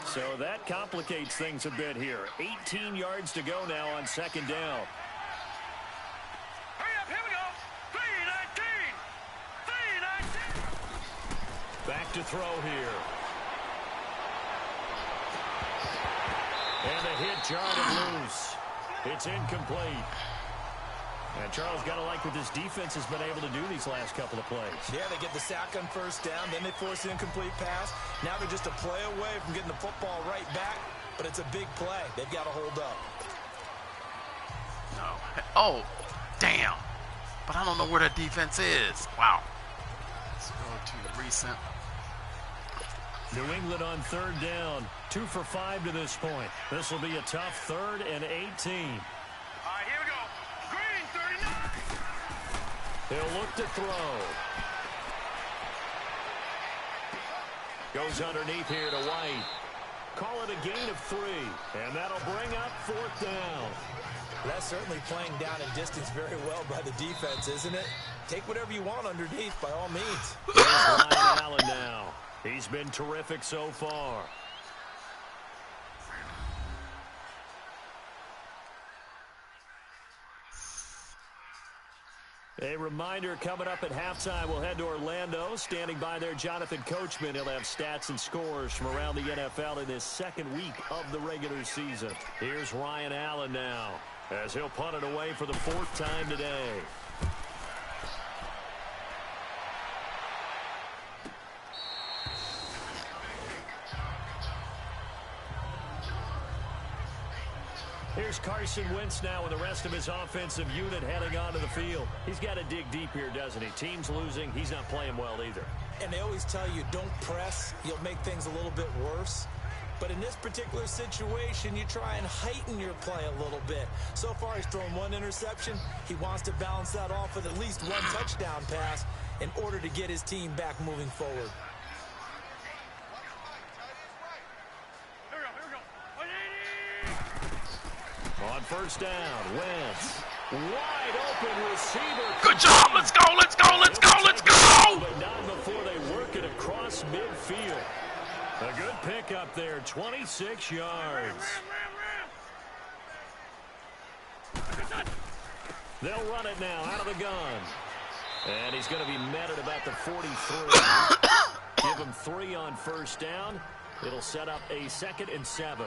So that complicates things a bit here. 18 yards to go now on 2nd down. Hurry up, here we go. 3-19! 3-19! Back to throw here. And the hit jarred it loose. It's incomplete. And Charles, got to like what this defense has been able to do these last couple of plays. Yeah, they get the sack on 1st down, then they force an incomplete pass. Now they're just a play away from getting the football right back, but it's a big play. They've got to hold up. No. Oh, damn. But I don't know where that defense is. Wow. Let's go to recent. New England on 3rd down. 2 for 5 to this point. This will be a tough 3rd and 18. All right, here we go. Green, 39! They'll look to throw. Goes underneath here to White. Call it a gain of 3. And that'll bring up 4th down. That's certainly playing down in distance very well by the defense, isn't it? Take whatever you want underneath, by all means. Here's Ryan Allen now. He's been terrific so far. A reminder, coming up at halftime, we'll head to Orlando. Standing by there, Jonathan Coachman. He'll have stats and scores from around the NFL in this 2nd week of the regular season. Here's Ryan Allen now, as he'll punt it away for the 4th time today. Here's Carson Wentz now with the rest of his offensive unit heading onto the field. He's got to dig deep here, doesn't he? Team's losing. He's not playing well either. And they always tell you, don't press. You'll make things a little bit worse. But in this particular situation, you try and heighten your play a little bit. So far, he's thrown 1 interception. He wants to balance that off with at least 1 touchdown pass in order to get his team back moving forward. Here we go. 180! On 1st down, Wentz. Wide open receiver. Good job. Let's go. Let's go. Let's go. Let's go. But not before they work it across midfield. A good pickup there, 26 yards. They'll run it now out of the gun. And he's going to be met at about the 43. Give him 3 on first down. It'll set up a 2nd and 7.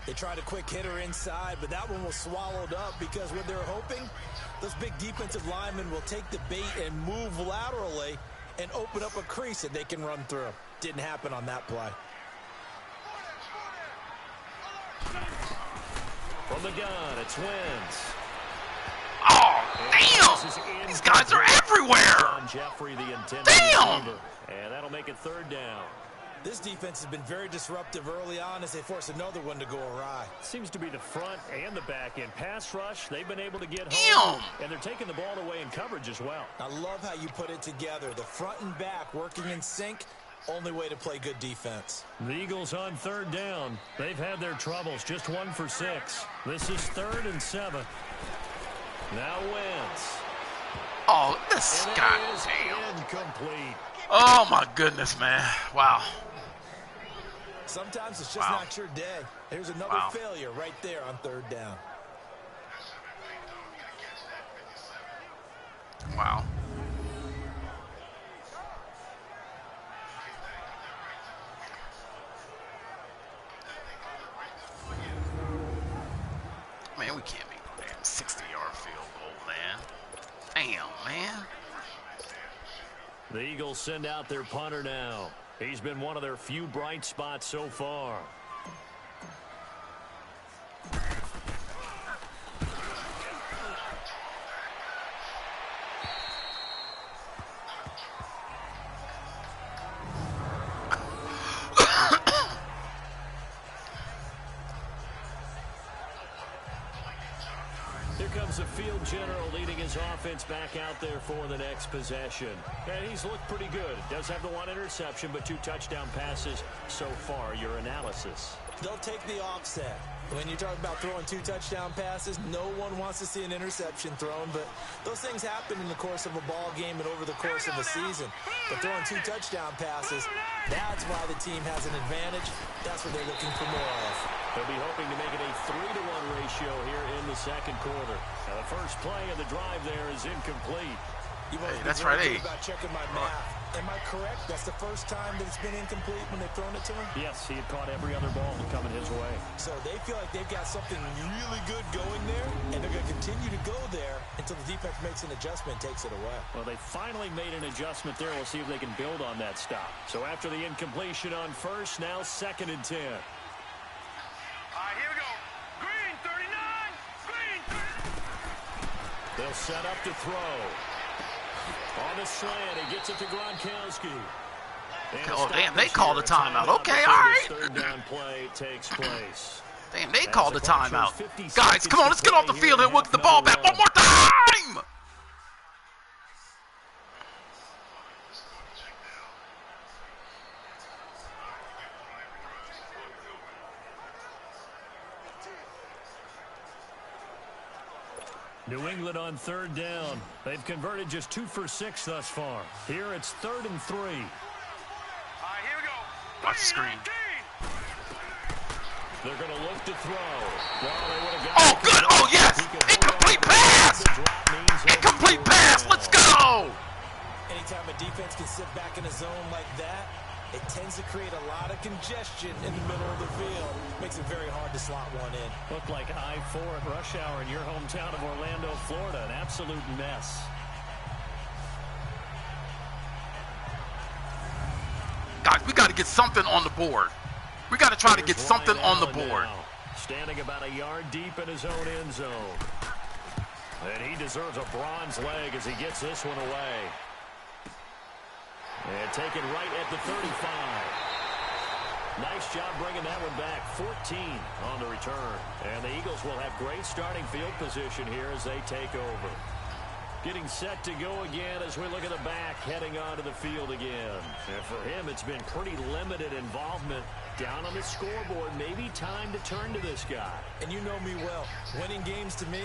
They tried a quick hitter inside, but that one was swallowed up because what they're hoping, those big defensive linemen will take the bait and move laterally and open up a crease that they can run through. Didn't happen on that play. From the gun, it's Wentz. Oh, damn! These guys are everywhere! Jeffrey, the intended Damn! receiver. And that'll make it 3rd down. This defense has been very disruptive early on as they force another one to go awry. Seems to be the front and the back end. Pass rush, they've been able to get home. And they're taking the ball away in coverage as well. I love how you put it together. The front and back working in sync. Only way to play good defense. The Eagles on 3rd down. They've had their troubles. Just 1 for 6. This is 3rd and 7. Now Wentz. Oh, this guy is incomplete. Oh, my goodness, man. Wow. Sometimes it's just not your day. There's another failure right there on 3rd down. Wow. Man, we can't make a damn 60-yard field goal, man. Damn, man. The Eagles send out their punter now. He's been one of their few bright spots so far. Here comes the field general leading his offense back out there for the next possession. And he's looked pretty good. Does have the 1 interception, but 2 touchdown passes so far. Your analysis. They'll take the offset. When you talk about throwing 2 touchdown passes, no one wants to see an interception thrown, but those things happen in the course of a ball game and over the course of a season. But throwing 2 touchdown passes, that's why the team has an advantage. That's what they're looking for more of. They'll be hoping to make it a 3-to-1 ratio here in the 2nd quarter. Now the first play of the drive there is incomplete. You hey, that's right, hey. About checking my math. Am I correct? That's the first time that it's been incomplete when they've thrown it to him? Yes, he had caught every other ball coming his way. So they feel like they've got something really good going there, and they're going to continue to go there until the defense makes an adjustment and takes it away. Well, they finally made an adjustment there. We'll see if they can build on that stop. So after the incompletion on first, now 2nd and 10. All right, here we go. Green, 39. Green, 39. They'll set up to throw. On the slant, he gets it to Gronkowski. Oh, damn, they called a timeout. Okay, all right. 3rd down play takes place. Damn, they called a timeout. Guys, come on, let's get off the field and work the ball back one more time. New England on 3rd down. They've converted just 2 for 6 thus far. Here it's 3rd and 3. All right, here we go. Watch the screen. They're going to look to throw. Well, oh, good. Oh, yes. Incomplete pass. Incomplete pass. Let's go. Anytime a defense can sit back in a zone like that, it tends to create a lot of congestion in the middle of the field. Makes it very hard to slot one in. Looked like I-4 at rush hour in your hometown of Orlando, Florida. An absolute mess. Guys, we got to get something on the board. We got to try to get something on the board. Standing about a yard deep in his own end zone. And he deserves a bronze leg as he gets this one away. And taken right at the 35. Nice job bringing that one back. 14 on the return. And the Eagles will have great starting field position here as they take over. Getting set to go again as we look at the back heading onto the field again. And for him, it's been pretty limited involvement. Down on the scoreboard, maybe time to turn to this guy. And you know me well. Winning games to me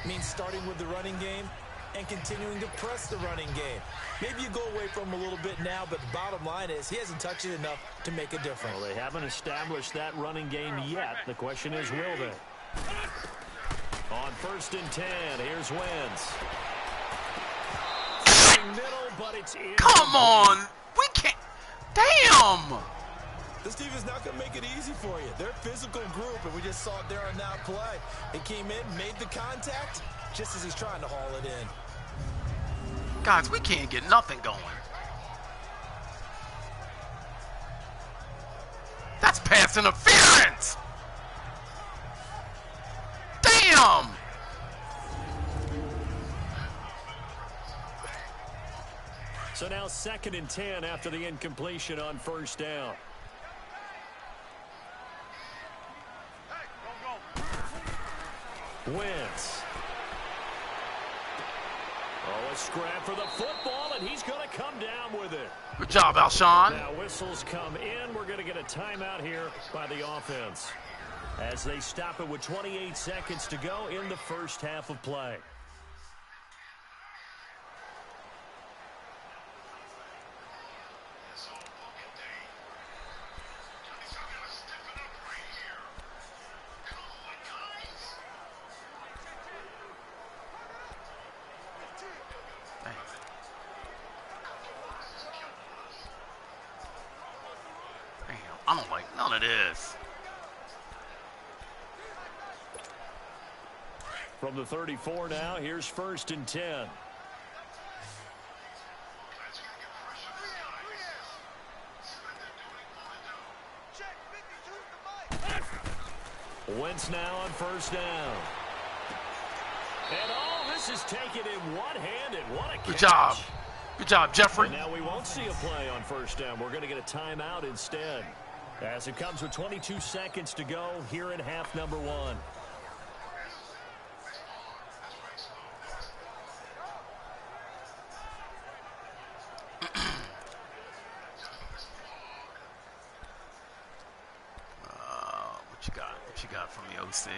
means starting with the running game and continuing to press the running game. Maybe you go away from him a little bit now, but the bottom line is he hasn't touched it enough to make a difference. Well, they haven't established that running game yet. The question is, will they? On 1st and 10, here's Wentz. but it's in. Come on. We can't. Damn. This team is not going to make it easy for you. They're a physical group, and we just saw it there on that play. He came in, made the contact, just as he's trying to haul it in. Guys, we can't get nothing going. That's pass interference. Damn. So now 2nd and 10 after the incompletion on first down. Wentz. Oh, a scrap for the football, and he's going to come down with it. Good job, Alshon. Now whistles come in. We're going to get a timeout here by the offense as they stop it with 28 seconds to go in the first half of play. I don't like none of this. From the 34 now, here's 1st and 10. Wentz now on first down. And all this is taken in one-handed. What a catch. Good job. Good job, Jeffrey. And now we won't see a play on first down. We're going to get a timeout instead. As it comes with 22 seconds to go here in half number 1. What you got from the OC?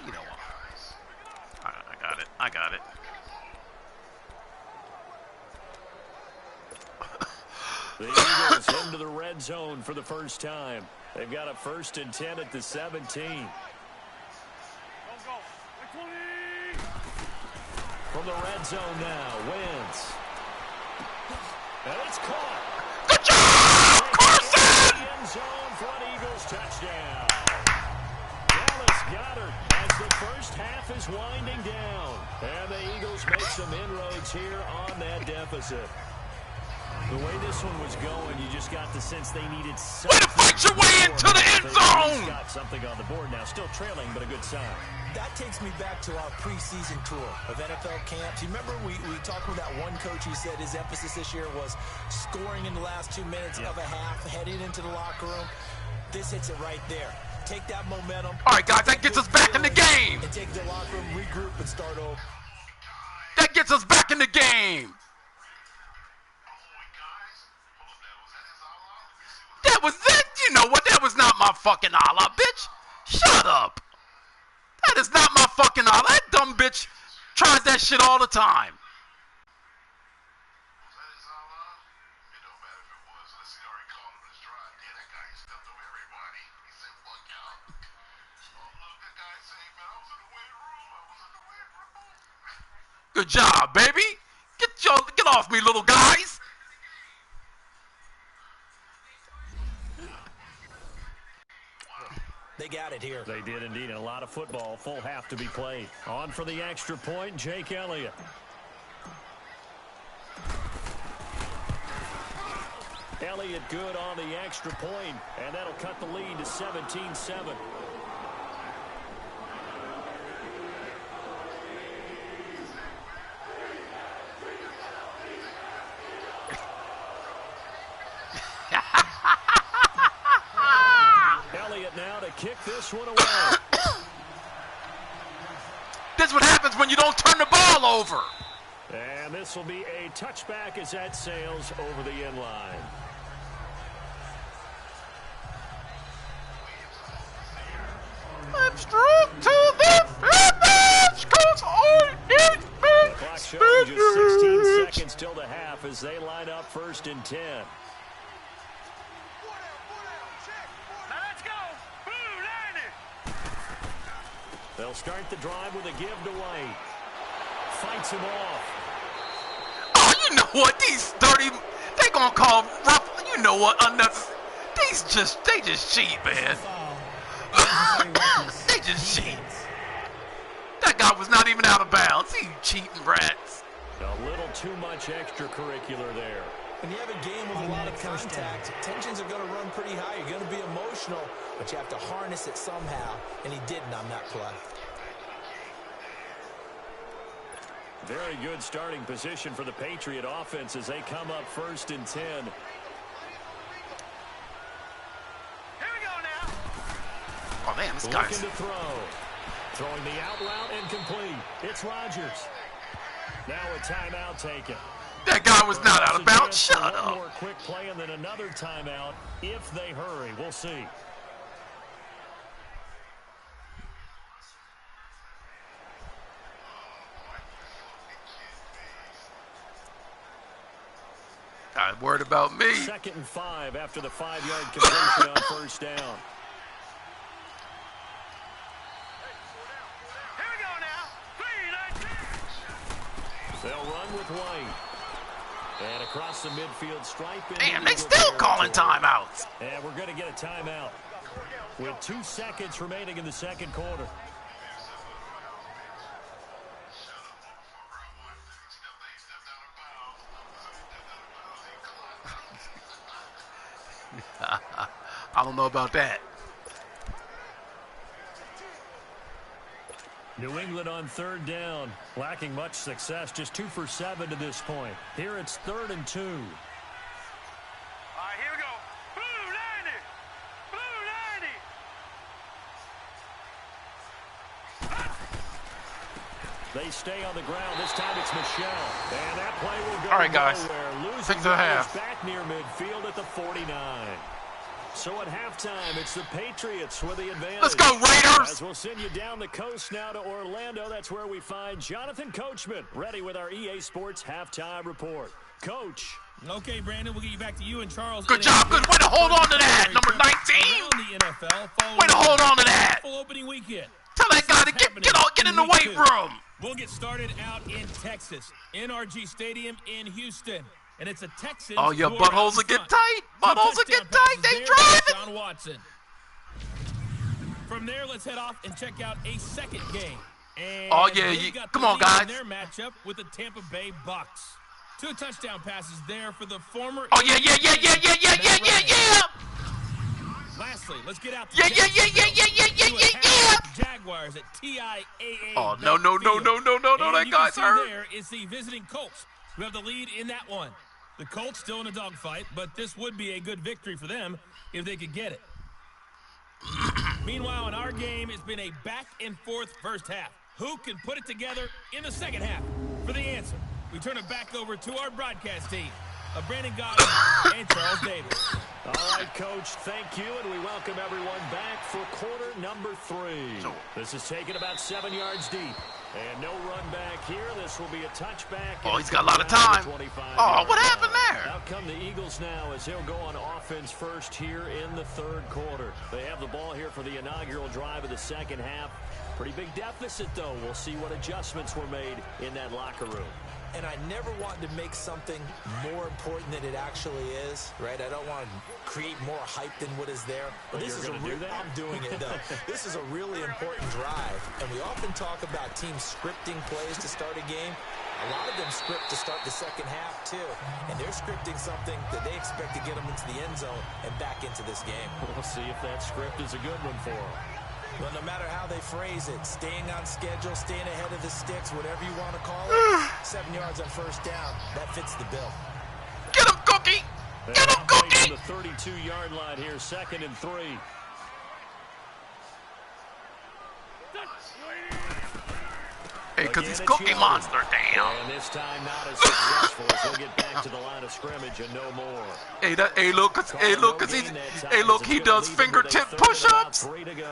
You know what? I got it. The Eagles into the red zone for the first time. They've got a 1st and 10 at the 17. From the red zone now, Wentz. And it's caught. Good job, Carson! End zone for an Eagles touchdown. Dallas Goedert as the first half is winding down. And the Eagles make some inroads here on that deficit. The way this one was going, you just got the sense they needed something. Way to fight your way into the end zone! Got something on the board now, still trailing, but a good sign. That takes me back to our preseason tour of NFL camps. You remember we talked with that one coach who said his emphasis this year was scoring in the last 2 minutes of a half, heading into the locker room. This hits it right there. Take that momentum. All right, guys, that gets us back in the game. And take the locker room, regroup, and start over. That gets us back in the game. That was it. You know what? That was not my fucking Allah, bitch. Shut up. That is not my fucking Allah. That dumb bitch tries that shit all the time. Good job, baby. Get off me, little guys. They got it here. They did indeed. A lot of football. Full half to be played. On for the extra point, Jake Elliott. Elliott good on the extra point, and that'll cut the lead to 17-7. Elliott now to kick this one away. This is what happens when you don't turn the ball over. And this will be a touchback as that sails over the end line. Let's drop to the finish, 'cause I need The clock showing just 16 seconds till the half as they line up 1st and 10. They'll start the drive with a give to White. fights him off. Oh, you know what? These dirty, they gonna call rough. You know what? Unnecessary. They just cheat, man. They just cheat. That guy was not even out of bounds. He cheating rats. A little too much extracurricular there. When you have a game with a lot of contact, tensions are going to run pretty high. You're going to be emotional, but you have to harness it somehow, and he didn't on that play. Very good starting position for the Patriot offense as they come up 1st and 10. Here we go now. Oh man, this Looking guy's. to throw. Throwing the out route and complete. It's Rodgers. Now a timeout taken. That guy was not out of bounds. Shut One up. more quick play and then another timeout if they hurry. We'll see. God, worried about me. 2nd and 5 after the 5-yard completion on 1st down. Here we go now. 3-19. They'll run with White. And across the midfield stripe. Damn, they still calling timeouts. And we're going to get a timeout with 2 seconds remaining in the 2nd quarter. I don't know about that. New England on 3rd down, lacking much success, just 2 for 7 to this point. Here it's 3rd and 2. All right, here we go. Blue 90. Blue 90. They stay on the ground. This time it's Michelle. And that play will go All right, guys. nowhere. Losing 6 and a half. back near midfield at the 49. So at halftime, it's the Patriots with the advantage. Let's go, Raiders! As we'll send you down the coast now to Orlando. That's where we find Jonathan Coachman, ready with our EA Sports halftime report. Coach. Okay, Brandon, we'll get you back to you and Charles. Good job. Good way to hold on to that. Number 19. Around the NFL, Way to hold on to that. full opening weekend. Tell that guy to get in the weight room. We'll get started out in Texas, NRG Stadium in Houston. And it's a Texans. Oh, your who are buttholes out will in get front. tight. 2 Buttholes will touchdown get tight. passes They there by driving. Deshaun Watson. From there, let's head off and check out a second game. And Oh, yeah, they've got come the on, lead guys. in their matchup with the Tampa Bay Bucks. 2 touchdown passes there for the former. Oh, yeah. Lastly, let's get out to Yeah. Jaguars at TIAA. Oh, no, that guy's hurt. There is the visiting Colts, who have the lead in that one. The Colts still in a dogfight, but this would be a good victory for them if they could get it. Meanwhile, in our game, it's been a back-and-forth first half. Who can put it together in the second half? For the answer, we turn it back over to our broadcast team of Brandon Godwin and Charles Davis. All right, Coach, thank you, and we welcome everyone back for quarter number 3. This is taken about 7 yards deep. And no run back here. This will be a touchback. Oh, he's got a lot of time. Oh, what happened there? Out come the Eagles now as he'll go on offense first here in the 3rd quarter. They have the ball here for the inaugural drive of the second half. Pretty big deficit, though. We'll see what adjustments were made in that locker room. And I never wanted to make something more important than it actually is, right? I don't want to create more hype than what is there. But this is I'm doing it, though. This is a really important drive. And we often talk about teams scripting plays to start a game. A lot of them script to start the second half, too. And they're scripting something that they expect to get them into the end zone and back into this game. We'll see if that script is a good one for them. Well, no matter how they phrase it, staying on schedule, staying ahead of the sticks, whatever you want to call it, 7 yards on first down, that fits the bill. Get him, Cookie! Get him, Cookie! The 32-yard line here, 2nd and 3. Hey, because he's Cookie Monster, damn. And this time not as successful as he'll get back to the line of scrimmage and no more. Hey, look, he does fingertip push-ups.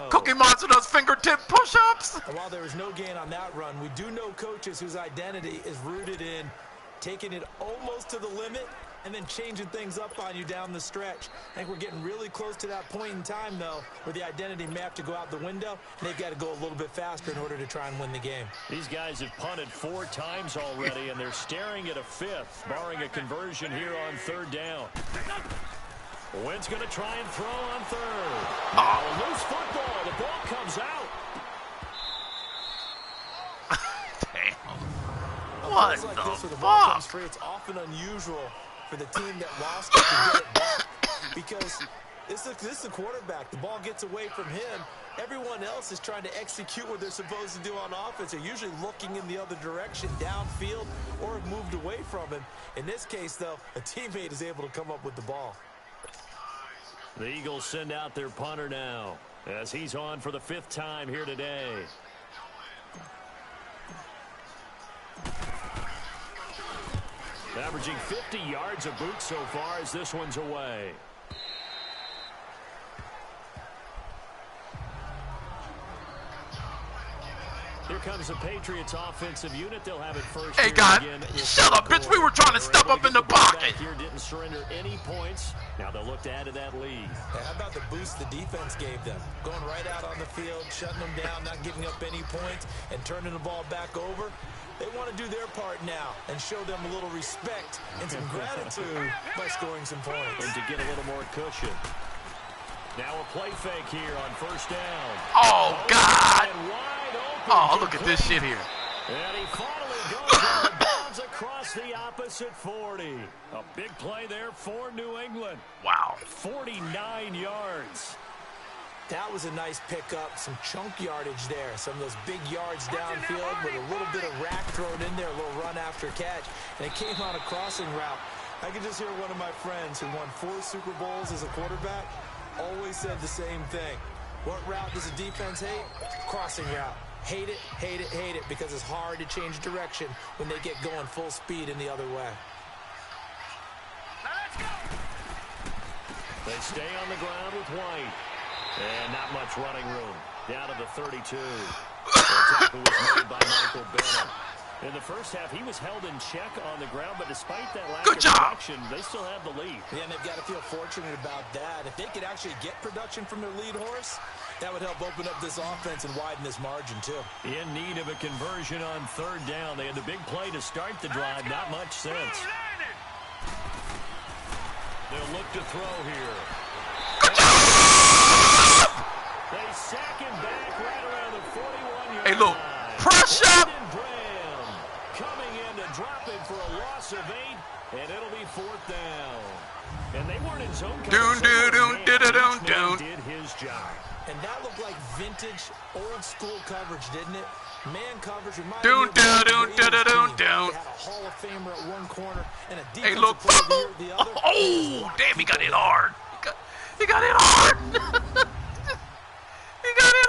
Cookie Monster does fingertip push-ups. And while there was no gain on that run, we do know coaches whose identity is rooted in taking it almost to the limit and then changing things up on you down the stretch. I think we're getting really close to that point in time, though, where the identity may have to go out the window, and they've got to go a little bit faster in order to try and win the game. These guys have punted 4 times already, and they're staring at a 5th, barring a conversion here on 3rd down. Wynn's going to try and throw on 3rd. Now a loose football. The ball comes out. Damn. What like the this, where the ball comes fuck? free, it's often unusual for the team that lost it to get it back, because this is the quarterback. The ball gets away from him. Everyone else is trying to execute what they're supposed to do on offense. They're usually looking in the other direction, downfield, or have moved away from him. In this case, though, a teammate is able to come up with the ball. The Eagles send out their punter now, as he's on for the 5th time here today. Averaging 50 yards a boot so far as this one's away. Here comes the Patriots offensive unit. They'll have it first. Hey, God, shut up, bitch. We were trying to step up in the pocket. Here didn't surrender any points. Now they'll look to add to that lead. Hey, how about the boost the defense gave them? Going right out on the field, shutting them down, not giving up any points, and turning the ball back over. They want to do their part now and show them a little respect and some gratitude by scoring some points. And to get a little more cushion. Now a play fake here on 1st down. Oh, God. And wide open. Oh, look at this shit here. And he finally goes out of bounds across the opposite 40. A big play there for New England. Wow. 49 yards. That was a nice pickup, some chunk yardage there. Some of those big yards downfield with a little bit of rack thrown in there, a little run after catch. And it came on a crossing route. I could just hear one of my friends who won 4 Super Bowls as a quarterback always said the same thing. What route does a defense hate? Crossing route. Hate it, hate it, hate it, because it's hard to change direction when they get going full speed in the other way. Now let's go. They stay on the ground with White. And not much running room. Down to the 32. The tackle was made by Michael Bennett. In the first half, he was held in check on the ground, but despite that lack of production, they still have the lead. Yeah, and they've got to feel fortunate about that. If they could actually get production from their lead horse, that would help open up this offense and widen this margin, too. In need of a conversion on 3rd down. They had the big play to start the drive. Not much sense. They'll look to throw here. They sack him back right around the 41-yard line. Hey, look. Pressure. Coming in to drop him for a loss of 8, and it'll be 4th down. And they weren't in zone coverage. Did his job. And that looked like vintage, old-school coverage, didn't it? Man coverage reminded Doon, me of doon, the Raiders doon, team. doon. They had a Hall of Famer at one corner and a Hey, defensive look. player at the other. Oh, damn, he got it hard. He got it hard. He got it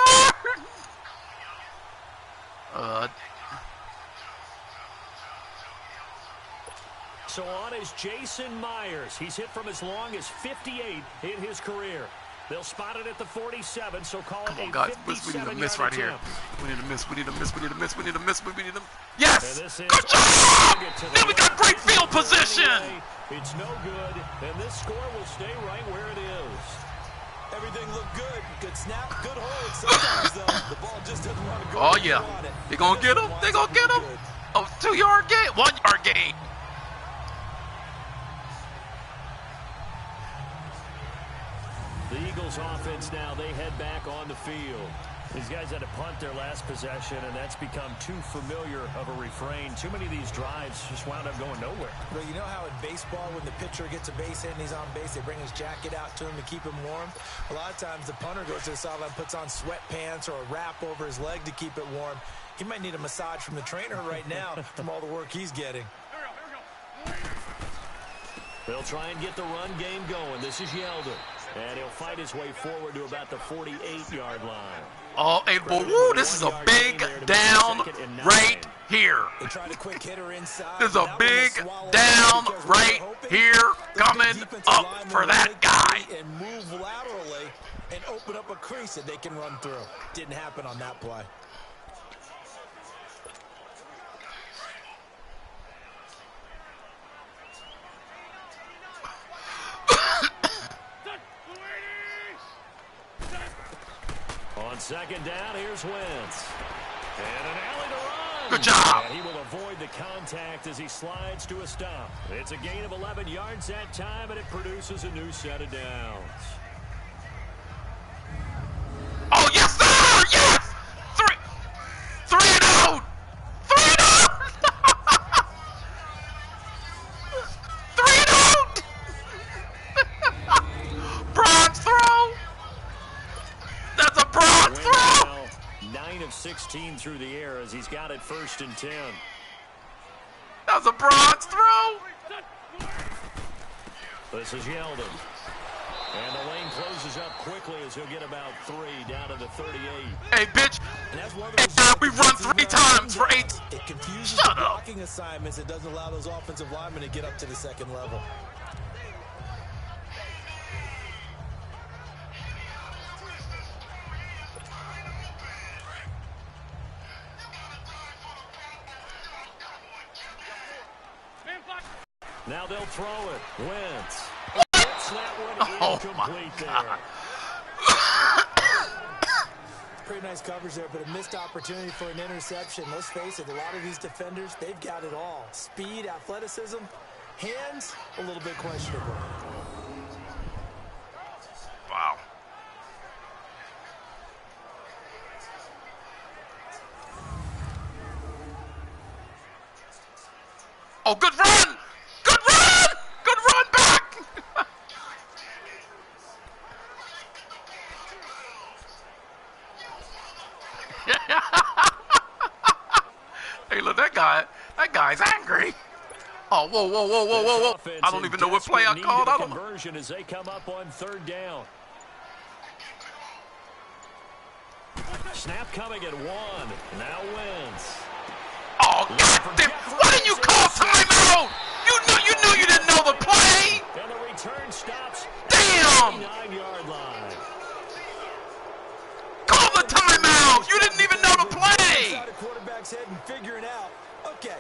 hard. So on is Jason Myers. He's hit from as long as 58 in his career. They'll spot it at the 47, so call it Come on, a guys. 57-yard We need a miss right here. attempt. We need a miss. We need a miss. We need a miss. We need a miss. We need a... Yes! And this is Good job! to the Then we got left. great field position! Anyway, it's no good, and this score will stay right where it is. Everything looked good. Good snap, good hold. Sometimes, though, the ball just doesn't want to go. Oh, where you yeah. want it. They gonna get him? They gonna get him? Oh, 2-yard gain? 1-yard gain. The Eagles offense now, they head back on the field. These guys had to punt their last possession, and that's become too familiar of a refrain. Too many of these drives just wound up going nowhere. But you know how in baseball, when the pitcher gets a base hit and he's on base, they bring his jacket out to him to keep him warm? A lot of times the punter goes to the sideline, puts on sweatpants or a wrap over his leg to keep it warm. He might need a massage from the trainer right now from all the work he's getting. They'll try and get the run game going. This is Yeldon. And he'll fight his way forward to about the 48-yard line. Oh, hey, boy, woo, this is a big down right here. They tried a quick hitter inside. There's a big down right here coming up for that guy. And move laterally and open up a crease that they can run through. Didn't happen on that play. On second down, here's Wentz. And an alley to run. Good job. And he will avoid the contact as he slides to a stop. It's a gain of 11 yards that time, and it produces a new set of downs. Oh, yes, sir! Yes! 3 and out! 3 and out! 3 and out! Bronze throw! That's a bronze throw! 9 of 16 through the air as he's got it 1st and 10. That's a bronze throw! This is Yeldon. And the lane closes up quickly as he'll get about 3 down to the 38. Hey, bitch! And that's one of Hey, those we run 3 times for 8. It confuses Shut the up. blocking assignments. It doesn't allow those offensive linemen to get up to the second level. Now they'll throw it. Wentz. Gets that one incomplete there. Pretty nice coverage there, but a missed opportunity for an interception. Let's face it, a lot of these defenders, they've got it all. Speed, athleticism, hands, a little bit questionable. Wow. Oh, good run! Good run! Good run back! Hey, look, that guy's angry. Oh, whoa, whoa, whoa, whoa, whoa, whoa. I don't even know what play I called. I don't know. Conversion as they come up on 3rd down. Snap coming at 1. Now Wentz. Oh, goddamn. Why didn't you call timeout? You knew you didn't know the play. And the return stops. Damn. 9-yard line. Call the timeout. You didn't even know the play. Inside a quarterback's head and figuring out, okay,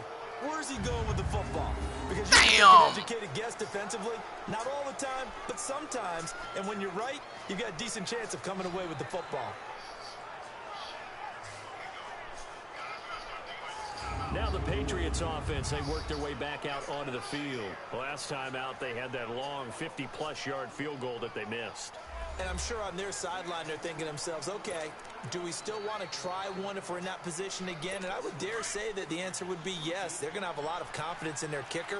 where's he going with the football? Because Damn. you can make an educated guess defensively. Not all the time, but sometimes. And when you're right, you've got a decent chance of coming away with the football. Now the Patriots offense, they worked their way back out onto the field. Last time out, they had that long 50-plus yard field goal that they missed. And I'm sure on their sideline, they're thinking to themselves, okay, do we still want to try one if we're in that position again? And I would dare say that the answer would be yes. They're going to have a lot of confidence in their kicker.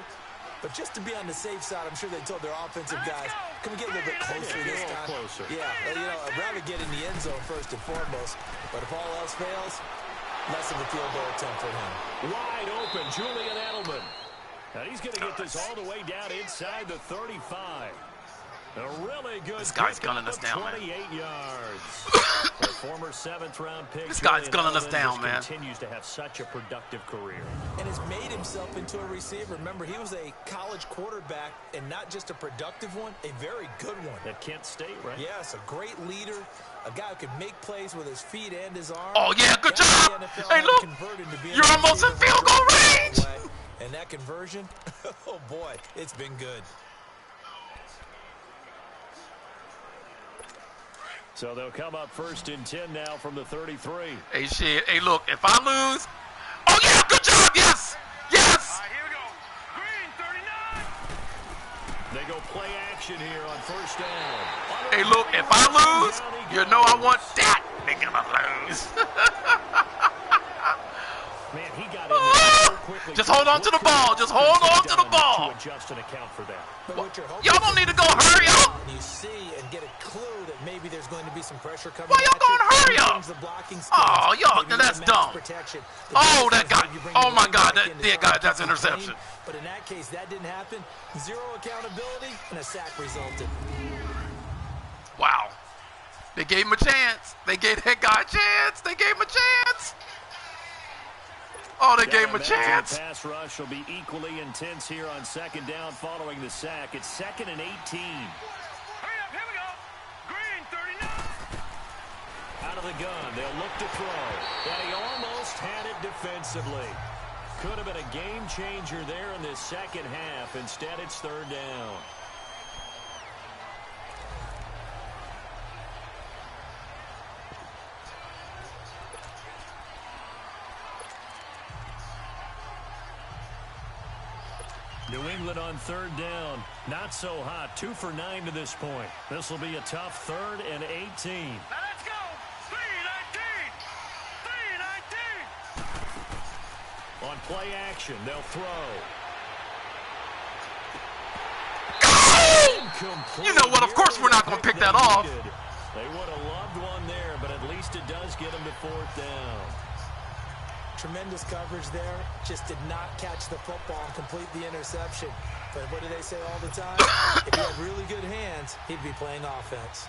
But just to be on the safe side, I'm sure they told their offensive guys, can we get a little bit closer this time? Closer. Yeah, I'd rather get in the end zone first and foremost. But if all else fails, less of a field goal attempt for him. Wide open, Julian Edelman. And he's going to get this all the way down inside the 35. A really good. This guy's gunning us down, man. 28 yards. The former 7th-round pick. This guy's gunning us down, just man. Continues to have such a productive career. And has made himself into a receiver. Remember, he was a college quarterback, and not just a productive one, a very good one. At Kent State, right? Yes, a great leader, a guy who can make plays with his feet and his arms. Oh, yeah, good job. Hey, look, you're almost in field goal range. And that conversion, oh, boy, it's been good. So they'll come up 1st and 10 now from the 33. Hey, shit. Hey, look, if I lose. Oh, yeah, good job. Yes. Yes. Here we go. Green 39. They go play action here on 1st down. Hey, look, if I lose, you know I want that nigga to lose. Man, he got in there so quickly. Just hold on to the ball. Just hold on to the ball. To adjust and account for that. Y'all don't need to go hurry up. You see and get a clue that maybe there's going to be some pressure coming. Why y'all going hurry up? Oh, y'all, that's dumb. Oh, that guy. Oh, my God. That guy, that's interception. But in that case, that didn't happen. Zero accountability, and a sack resulted. Wow. They gave him a chance. They gave that guy a chance. They gave him a chance. Oh, they gave him a chance. The pass rush will be equally intense here on 2nd down following the sack. It's 2nd and 18. Hurry up, here we go. Green 39. Out of the gun, they'll look to throw. And he almost had it defensively. Could have been a game changer there in this 2nd half. Instead, it's 3rd down. New England on third down. Not so hot. 2 for 9 to this point. This will be a tough 3rd and 18. Now let's go. 3-19. 3-19. On play action, they'll throw. You know what? Of course we're not going to pick that off. They would have loved one there, but at least it does get them to 4th down. Tremendous coverage there. Just did not catch the football and complete the interception. But what do they say all the time? If he had really good hands, he'd be playing offense.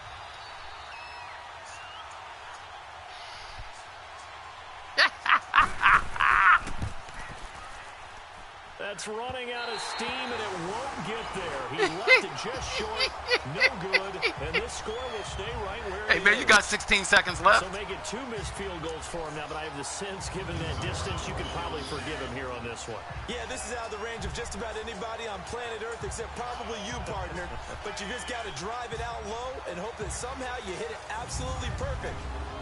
That's running out of steam, and it won't get there. He left it just short. No good. And this score will stay right where it is. Hey, man, you got 16 seconds left. So make it 2 missed field goals for him now, but I have the sense, given that distance, you can probably forgive him here on this one. Yeah, this is out of the range of just about anybody on planet Earth except probably you, partner. But you just got to drive it out low and hope that somehow you hit it absolutely perfect.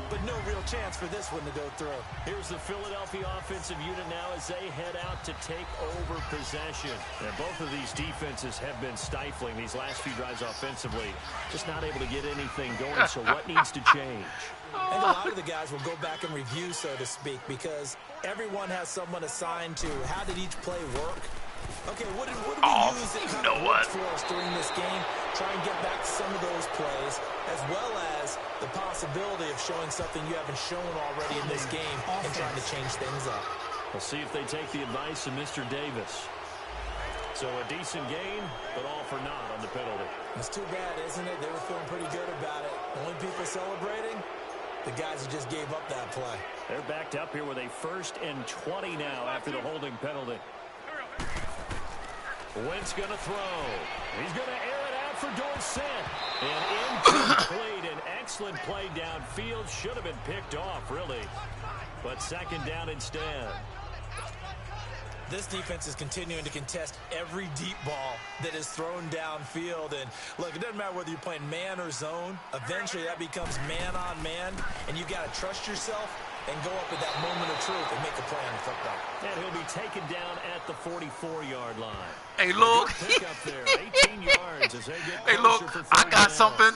But no real chance for this one to go through. Here's the Philadelphia offensive unit now as they head out to take over possession. And both of these defenses have been stifling these last few drives offensively. Just not able to get anything going, so what needs to change? I think a lot of the guys will go back and review, so to speak, because everyone has someone assigned to how did each play work. Okay, what did we use that kind of worked for us during this game? Try and get back some of those plays, as well as the possibility of showing something you haven't shown already in this game and trying to change things up. We'll see if they take the advice of Mr. Davis. So a decent gain, but all for naught on the penalty. It's too bad, isn't it? They were feeling pretty good about it. Only people celebrating, the guys who just gave up that play. They're backed up here with a 1st and 20 now after the holding penalty. Wentz going to throw. He's going to air it out for Dorsett. And incomplete. An excellent play downfield. Should have been picked off, really. But 2nd down instead. This defense is continuing to contest every deep ball that is thrown downfield. And look, it doesn't matter whether you're playing man or zone. Eventually that becomes man on man. And you got to trust yourself and go up at that moment of truth and make a play on the football. And he'll be taken down at the 44-yard line. Hey, look. Pick up there, 18 yards as they get hey, look, I got something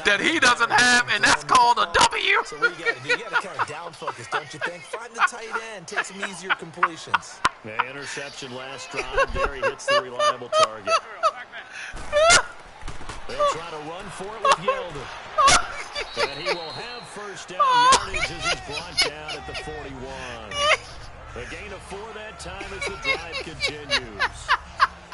that he doesn't have, and that's called a W. So what you got to do? You got to kind of down focus, don't you think? Find the tight end, take some easier completions. The interception last drive. There he hits the reliable target. They'll try to run for it with Yeldon. And he will have 1st down yardage as he's brought down at the 41. The gain of 4 that time as the drive continues.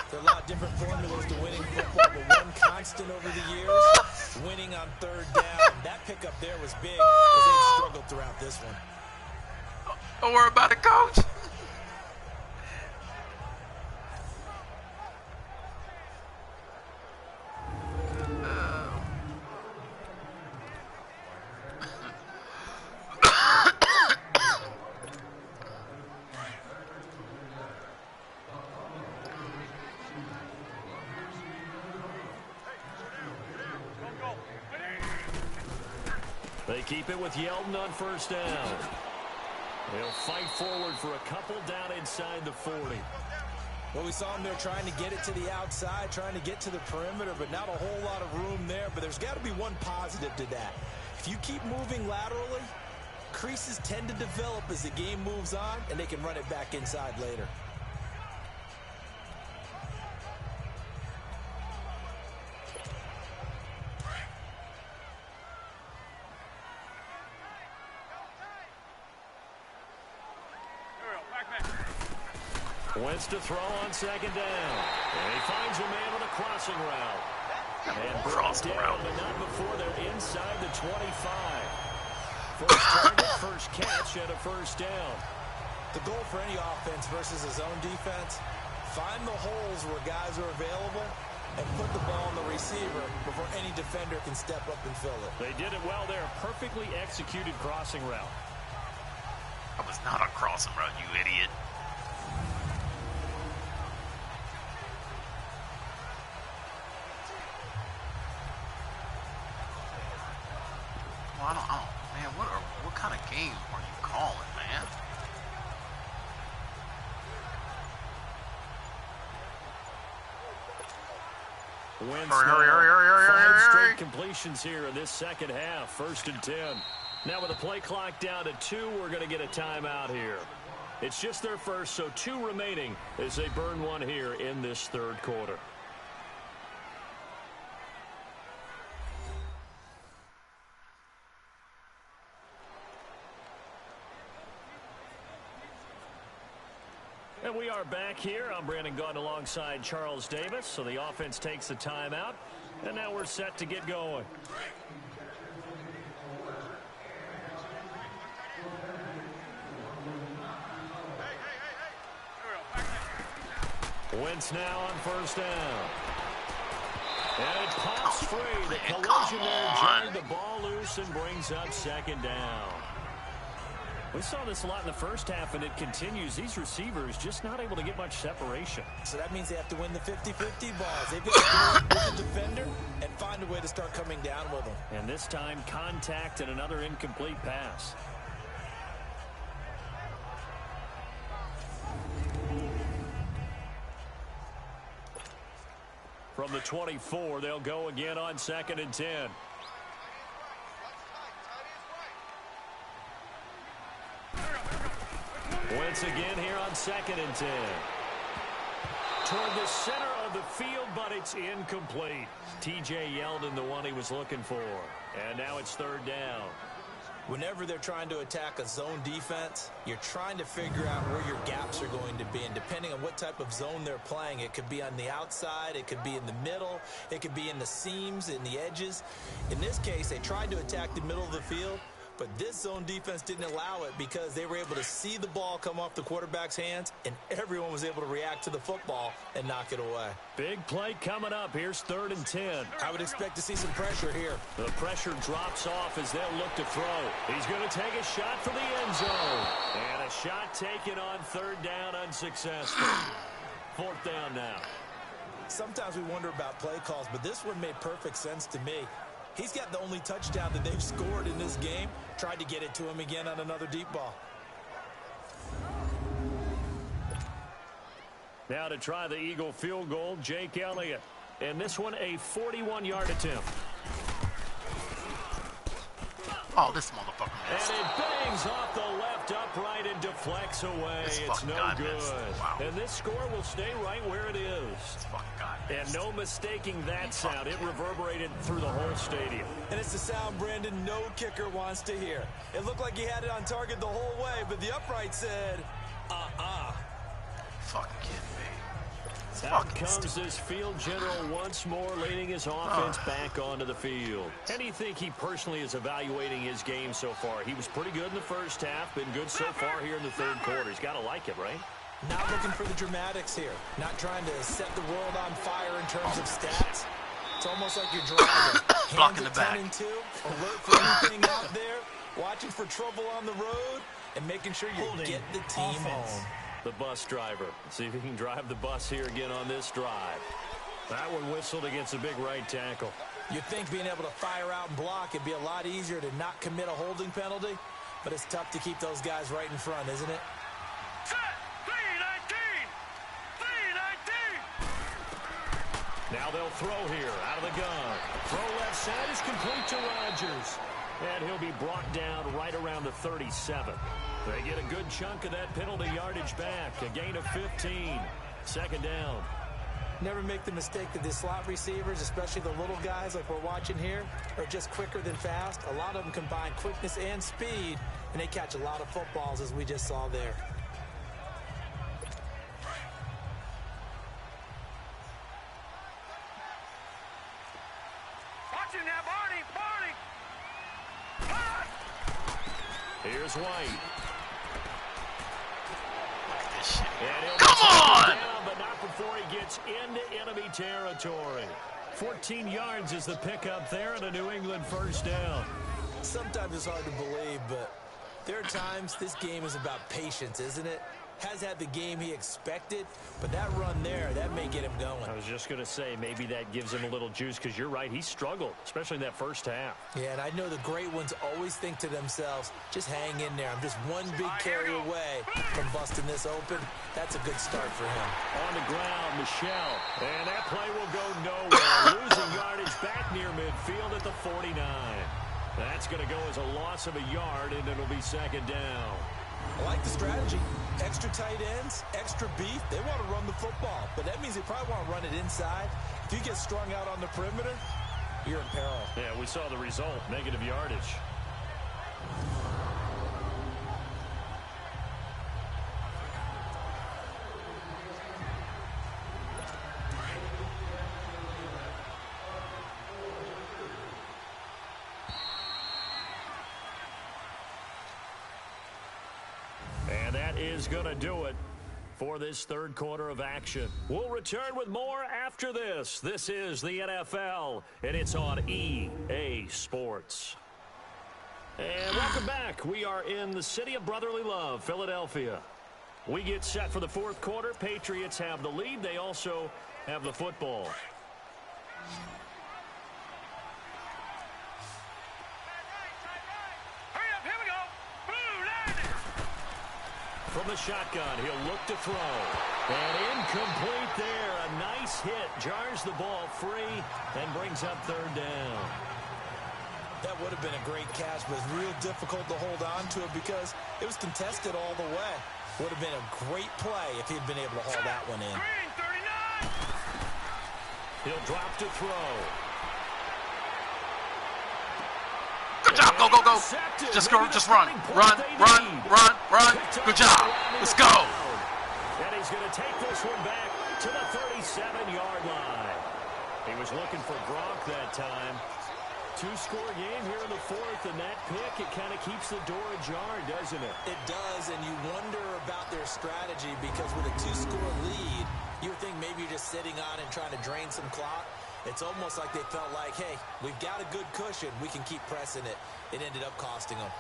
There are a lot of different formulas to winning football, but one constant over the years, winning on 3rd down. That pickup there was big because they struggled throughout this one. Don't worry about it, Coach. They keep it with Yeldon on 1st down. They'll fight forward for a couple down inside the 40. Well, we saw them there trying to get it to the outside, trying to get to the perimeter, but not a whole lot of room there. But there's got to be one positive to that. If you keep moving laterally, creases tend to develop as the game moves on, and they can run it back inside later. Wentz to throw on 2nd down. And he finds a man on a crossing route. And crossing route, but not before they're inside the 25. First target, first catch, and a 1st down. The goal for any offense versus a zone defense, find the holes where guys are available and put the ball on the receiver before any defender can step up and fill it. They did it well there. Perfectly executed crossing route. That was not a crossing route, you idiot. Well, man, what kind of game are you calling, man? Wentz Hurry. 5 straight completions here in this second half. 1st and 10. Now with the play clock down to 2, we're going to get a timeout here. It's just their first, so 2 remaining as they burn one here in this third quarter. And we are back here. I'm Brandon Gaudin alongside Charles Davis. So the offense takes the timeout, and now we're set to get going. Wentz now on 1st down. And it pops free. The collision there jarred the ball loose and brings up 2nd down. We saw this a lot in the first half, and it continues. These receivers just not able to get much separation. So that means they have to win the 50-50 balls. They've got to go with the defender and find a way to start coming down with them. And this time, contact and another incomplete pass. From the 24, they'll go again on 2nd and 10. Wentz again here on 2nd and 10. Toward the center of the field, but it's incomplete. T.J. Yeldon, the one he was looking for. And now it's 3rd down. Whenever they're trying to attack a zone defense, you're trying to figure out where your gaps are going to be. And depending on what type of zone they're playing, it could be on the outside, it could be in the middle, it could be in the seams, in the edges. In this case, they tried to attack the middle of the field, but this zone defense didn't allow it because they were able to see the ball come off the quarterback's hands, and everyone was able to react to the football and knock it away. Big play coming up. Here's 3rd and 10. I would expect to see some pressure here. The pressure drops off as they'll look to throw. He's going to take a shot for the end zone. And a shot taken on 3rd down, unsuccessful. 4th down now. Sometimes we wonder about play calls, but this one made perfect sense to me. He's got the only touchdown that they've scored in this game. Tried to get it to him again on another deep ball. Now to try the Eagle field goal, Jake Elliott. And this one a 41-yard attempt. Oh, this motherfucker missed. And it bangs off the left upright and deflects away. It's no good. Wow. And this score will stay right where it is. This fucking guy And no mistaking that sound. It reverberated through the whole stadium. And it's the sound, Brandon, no kicker wants to hear. It looked like he had it on target the whole way, but the upright said, Fucking kidding me. Out comes this field general once more, leading his offense back onto the field. How do you think he personally is evaluating his game so far? He was pretty good in the first half, been good so far here in the third quarter. He's got to like it, right? Not looking for the dramatics here. Not trying to set the world on fire in terms of stats. It's almost like you're driving. Blocking the back. 10 and 2, alert for anything out there, watching for trouble on the road, and making sure you get the team home. The bus driver. See if he can drive the bus here again on this drive. That one whistled against a big right tackle. You'd think being able to fire out and block it'd be a lot easier to not commit a holding penalty, but it's tough to keep those guys right in front, isn't it? Set. 3-19. 3-19. Now they'll throw here out of the gun. Throw left side is complete to Rodgers. And he'll be brought down right around the 37. They get a good chunk of that penalty yardage back. A gain of 15. Second down. Never make the mistake that the slot receivers, especially the little guys like we're watching here, are just quicker than fast. A lot of them combine quickness and speed, and they catch a lot of footballs, as we just saw there. Watching now, Barney. Here's White. Come on! Down, but not before he gets into enemy territory. 14 yards is the pickup there and a New England first down. Sometimes it's hard to believe, but there are times this game is about patience, isn't it? Has had the game he expected, but that run there, that may get him going. I was just going to say, maybe that gives him a little juice, because you're right, he struggled, especially in that first half. Yeah, and I know the great ones always think to themselves, just hang in there. I'm just one big carry away from busting this open. That's a good start for him. On the ground, Michelle. And that play will go nowhere. back near midfield at the 49. That's going to go as a loss of a yard, and it'll be second down. I like the strategy. Extra tight ends, extra beef. They want to run the football, but that means they probably want to run it inside. If you get strung out on the perimeter, you're in peril. Yeah, we saw the result, negative yardage. And that is going to do it for this third quarter of action. We'll return with more after this. This is the NFL, and it's on EA Sports. And welcome back. We are in the city of brotherly love, Philadelphia. We get set for the fourth quarter. Patriots have the lead. They also have the football. From the shotgun, he'll look to throw. And incomplete there. A nice hit. Jars the ball free and brings up third down. That would have been a great catch, but it's real difficult to hold on to it because it was contested all the way. Would have been a great play if he'd been able to haul that one in. He'll drop to throw. Good job. Go, go, go. Just go. Just run. Run, run, run, run. Good job. Let's go. And he's going to take this one back to the 37-yard line. He was looking for Gronk that time. Two-score game here in the fourth, and that pick, it kind of keeps the door ajar, doesn't it? It does, and you wonder about their strategy because with a two-score lead, you would think maybe you're just sitting on and trying to drain some clock. It's almost like they felt like, hey, we've got a good cushion. We can keep pressing it. It ended up costing them.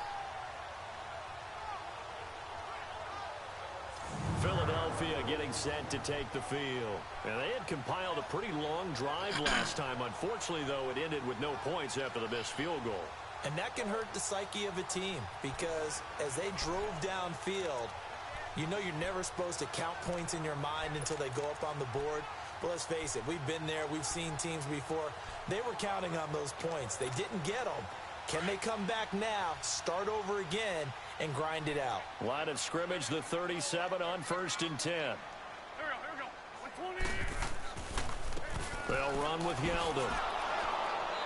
Philadelphia getting set to take the field. And they had compiled a pretty long drive last time. Unfortunately, though, it ended with no points after the missed field goal. And that can hurt the psyche of a team because as they drove downfield, you know you're never supposed to count points in your mind until they go up on the board. But let's face it, we've been there. We've seen teams before. They were counting on those points. They didn't get them. Can they come back now, start over again, and grind it out? Line of scrimmage, the 37 on 1st and 10. Here we go. 120. They'll run with Yeldon.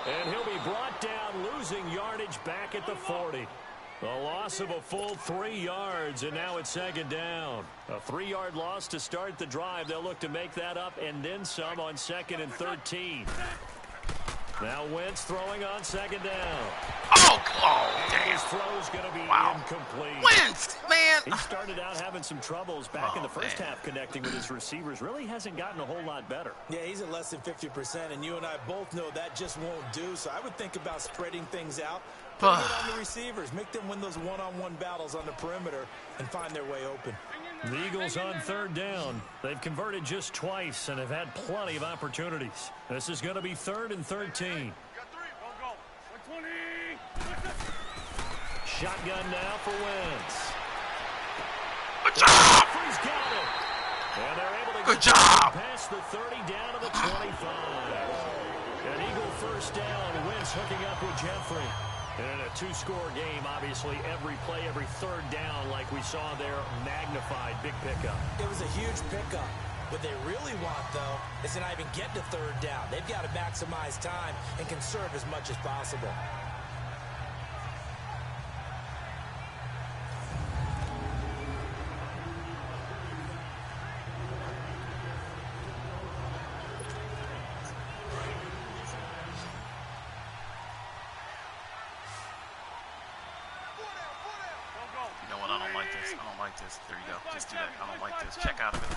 And he'll be brought down, losing yardage back at the 40. A loss of a full 3 yards, and now it's second down. A 3-yard loss to start the drive. They'll look to make that up and then some on 2nd and 13. Now Wentz throwing on second down. Oh, damn. His throw's going to be incomplete. Wentz, man. He started out having some troubles back in the first half connecting with his receivers. Really hasn't gotten a whole lot better. Yeah, he's at less than 50%, and you and I both know that just won't do. So I would think about spreading things out. Put it on the receivers. Make them win those one-on-one battles on the perimeter and find their way open. The Eagles on third down. They've converted just twice and have had plenty of opportunities. This is going to be 3rd and 13. Go. 120. Shotgun now for Wentz. Good job. He's got it. And they're able to Good job. past the 30 down to the 25. An Eagle first down. Wentz hooking up with Jeffrey. And in a 2-score game, obviously, every play, every third down, like we saw there, magnified, big pickup. It was a huge pickup. What they really want, though, is to not even get to third down. They've got to maximize time and conserve as much as possible. There you go. Just do that. I don't like this. Check out of it.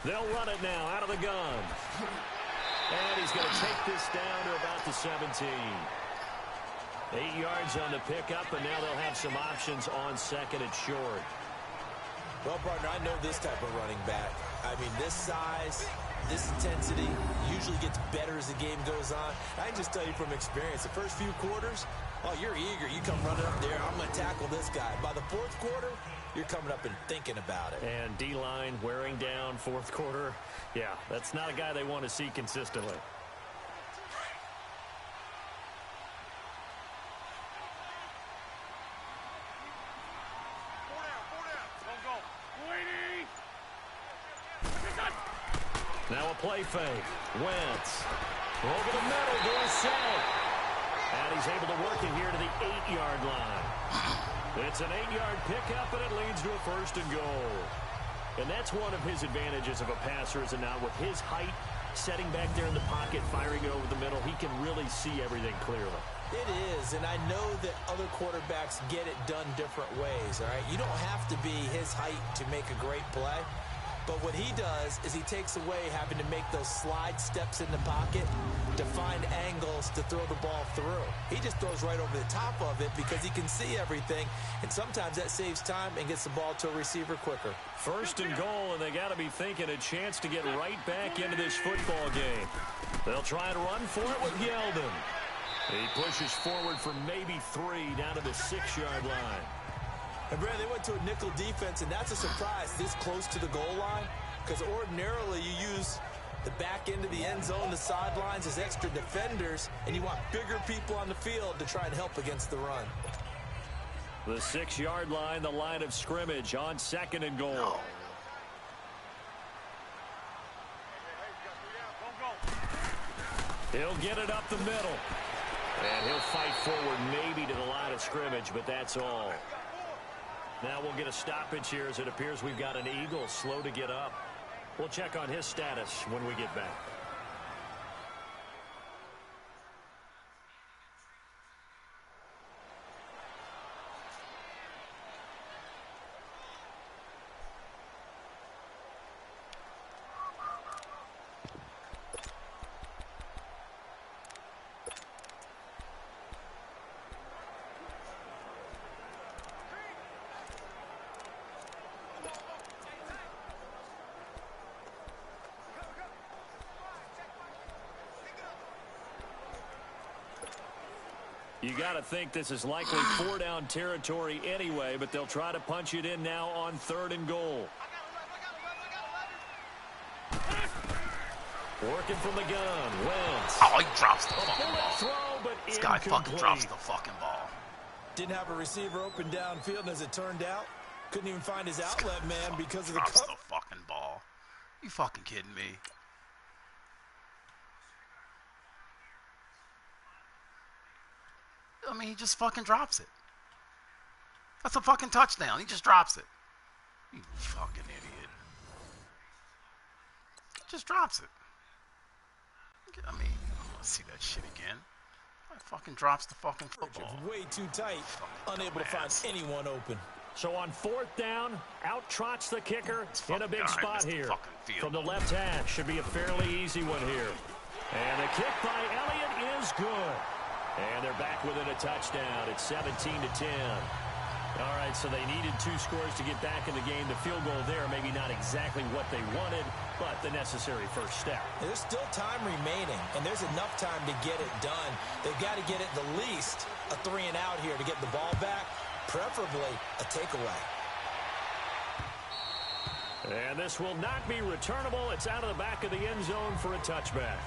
They'll run it now out of the gun. And he's going to take this down to about the 17. 8 yards on the pickup, and now they'll have some options on 2nd and short. Well, partner, I know this type of running back. I mean, this size, this intensity usually gets better as the game goes on. I can just tell you from experience, the first few quarters, oh, you're eager. You come running up there, I'm going to tackle this guy. By the 4th quarter, you're coming up and thinking about it. And D-line wearing down 4th quarter. Yeah, that's not a guy they want to see consistently. Now a play fake. Wentz. Over the middle, Dorsett. And he's able to work it here to the 8-yard line. It's an 8-yard pickup, and it leads to a 1st and goal. And that's one of his advantages of a passer, is it not? With his height, setting back there in the pocket, firing it over the middle, he can really see everything clearly. It is, and I know that other quarterbacks get it done different ways, all right? You don't have to be his height to make a great play. But what he does is he takes away having to make those slide steps in the pocket to find angles to throw the ball through. He just throws right over the top of it because he can see everything, and sometimes that saves time and gets the ball to a receiver quicker. 1st and goal, and they got to be thinking a chance to get right back into this football game. They'll try to run for it with Yeldon. He pushes forward for maybe 3 down to the 6-yard line. And Brad, they went to a nickel defense, and that's a surprise this close to the goal line, because ordinarily you use the back end of the end zone, the sidelines as extra defenders, and you want bigger people on the field to try and help against the run. The 6-yard line, the line of scrimmage on 2nd and goal. He'll get it up the middle. And he'll fight forward maybe to the line of scrimmage, but that's all. Now we'll get a stoppage here as it appears we've got an Eagle slow to get up. We'll check on his status when we get back. You got to think this is likely 4-down territory anyway, but they'll try to punch it in now on 3rd and goal. Working from the gun, Wentz. Oh, he drops the fucking ball. Throw, but This guy fucking drops the fucking ball. Didn't have a receiver open downfield, and as it turned out, couldn't even find his outlet man because of the drops cut. the fucking ball. You fucking kidding me? I mean, he just fucking drops it. That's a fucking touchdown. He just drops it. You fucking idiot. Just drops it. I mean, let's see that shit again. He fucking drops the fucking football. Way too tight. Unable to find anyone open. So on 4th down, out trots the kicker in a big guy spot missed the here. fucking field From the goal. left hash, should be a fairly easy one here. And the kick by Elliott is good. And they're back within a touchdown. It's 17-10. All right, so they needed 2 scores to get back in the game. The field goal there, maybe not exactly what they wanted, but the necessary first step. There's still time remaining, and there's enough time to get it done. They've got to get it the least a 3-and-out here to get the ball back, preferably a takeaway. And this will not be returnable. It's out of the back of the end zone for a touchback.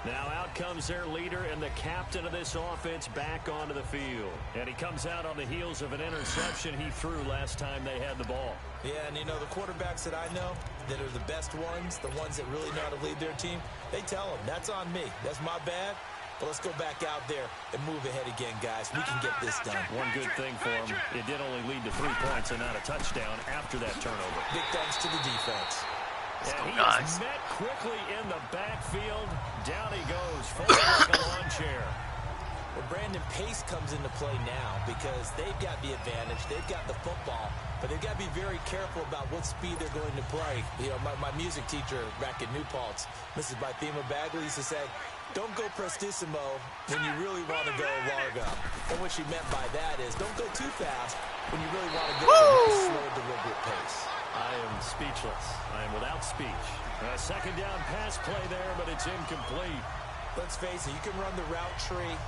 Now out comes their leader and the captain of this offense back onto the field. And he comes out on the heels of an interception he threw last time they had the ball. Yeah, and you know, the quarterbacks that I know that are the best ones, the ones that really know how to lead their team, they tell them, that's on me. That's my bad. But let's go back out there and move ahead again, guys. We can get this done. One good thing for him, it did only lead to 3 points and not a touchdown after that turnover. Big thanks to the defense. And he is met quickly in the backfield. Down he goes, folded like a lawn chair. Well, Brandon, pace comes into play now because they've got the advantage. They've got the football, but they've got to be very careful about what speed they're going to play. You know, my music teacher back in New Paltz, Mrs. Bythema Bagley, used to say, don't go prestissimo when you really want to go largo. And what she meant by that is don't go too fast when you really want to go at a nice, slow, deliberate pace. I am speechless. I am without speech. A second down pass play there, but it's incomplete. Let's face it, you can run the route tree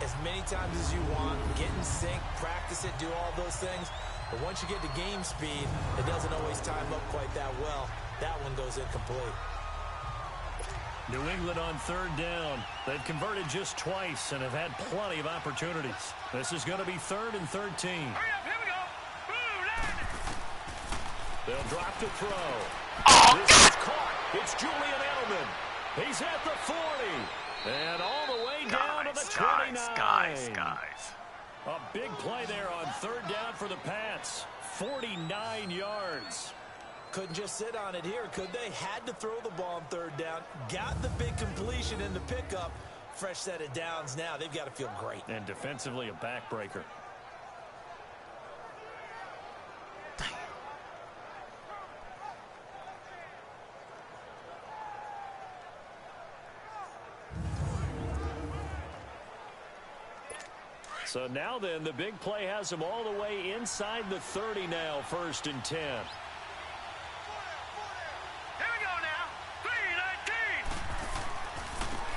as many times as you want, get in sync, practice it, do all those things. But once you get to game speed, it doesn't always time up quite that well. That one goes incomplete. New England on 3rd down. They've converted just twice and have had plenty of opportunities. This is going to be 3rd and 13. Hurry up, here we go. Boom, They'll drop to throw. Oh, This is caught. It's Julian Edelman. He's at the 40. And all the way down to the 29. Guys. A big play there on third down for the Pats. 49 yards. Couldn't just sit on it here, could they? Had to throw the ball on third down. Got the big completion in the pickup. Fresh set of downs now. They've got to feel great. And defensively, a backbreaker. So now then, the big play has them all the way inside the 30 now, 1st and 10. Here we go now. 3-19.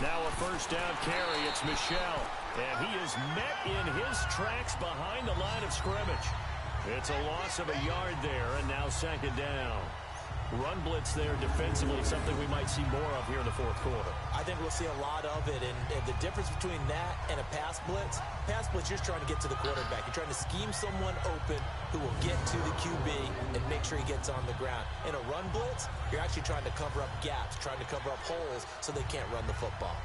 Now a first down carry. It's Michel. And he is met in his tracks behind the line of scrimmage. It's a loss of a yard there, and now 2nd down. Run blitz there defensively, something we might see more of here in the 4th quarter. I think we'll see a lot of it, and the difference between that and a pass blitz, you're trying to get to the quarterback. You're trying to scheme someone open who will get to the QB and make sure he gets on the ground. In a run blitz, you're actually trying to cover up gaps, trying to cover up holes so they can't run the football.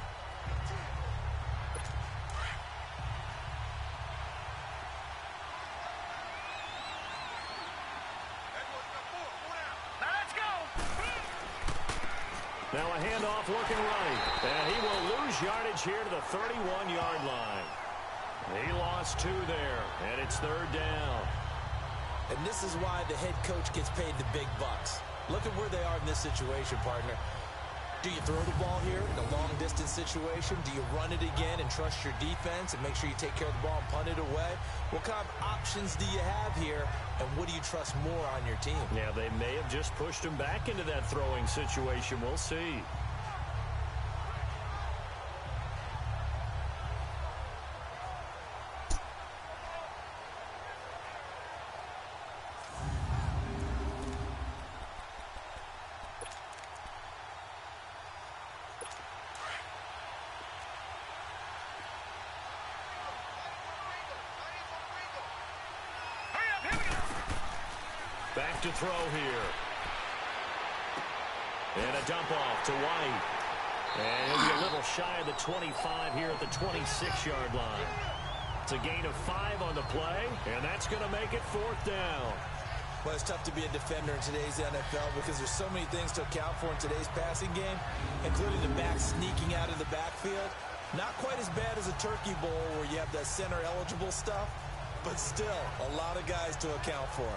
Now a handoff looking right. And he will lose yardage here to the 31-yard line. He lost 2 there, and it's 3rd down. And this is why the head coach gets paid the big bucks. Look at where they are in this situation, partner. Do you throw the ball here in a long-distance situation? Do you run it again and trust your defense and make sure you take care of the ball and punt it away? What kind of options do you have here, and what do you trust more on your team? Yeah, they may have just pushed him back into that throwing situation. We'll see. Back to throw here. And a dump off to White. And he'll be a little shy of the 25 here at the 26-yard line. It's a gain of 5 on the play, and that's going to make it 4th down. Well, it's tough to be a defender in today's NFL because there's so many things to account for in today's passing game, including the back sneaking out of the backfield. Not quite as bad as a turkey bowl where you have the center-eligible stuff, but still a lot of guys to account for.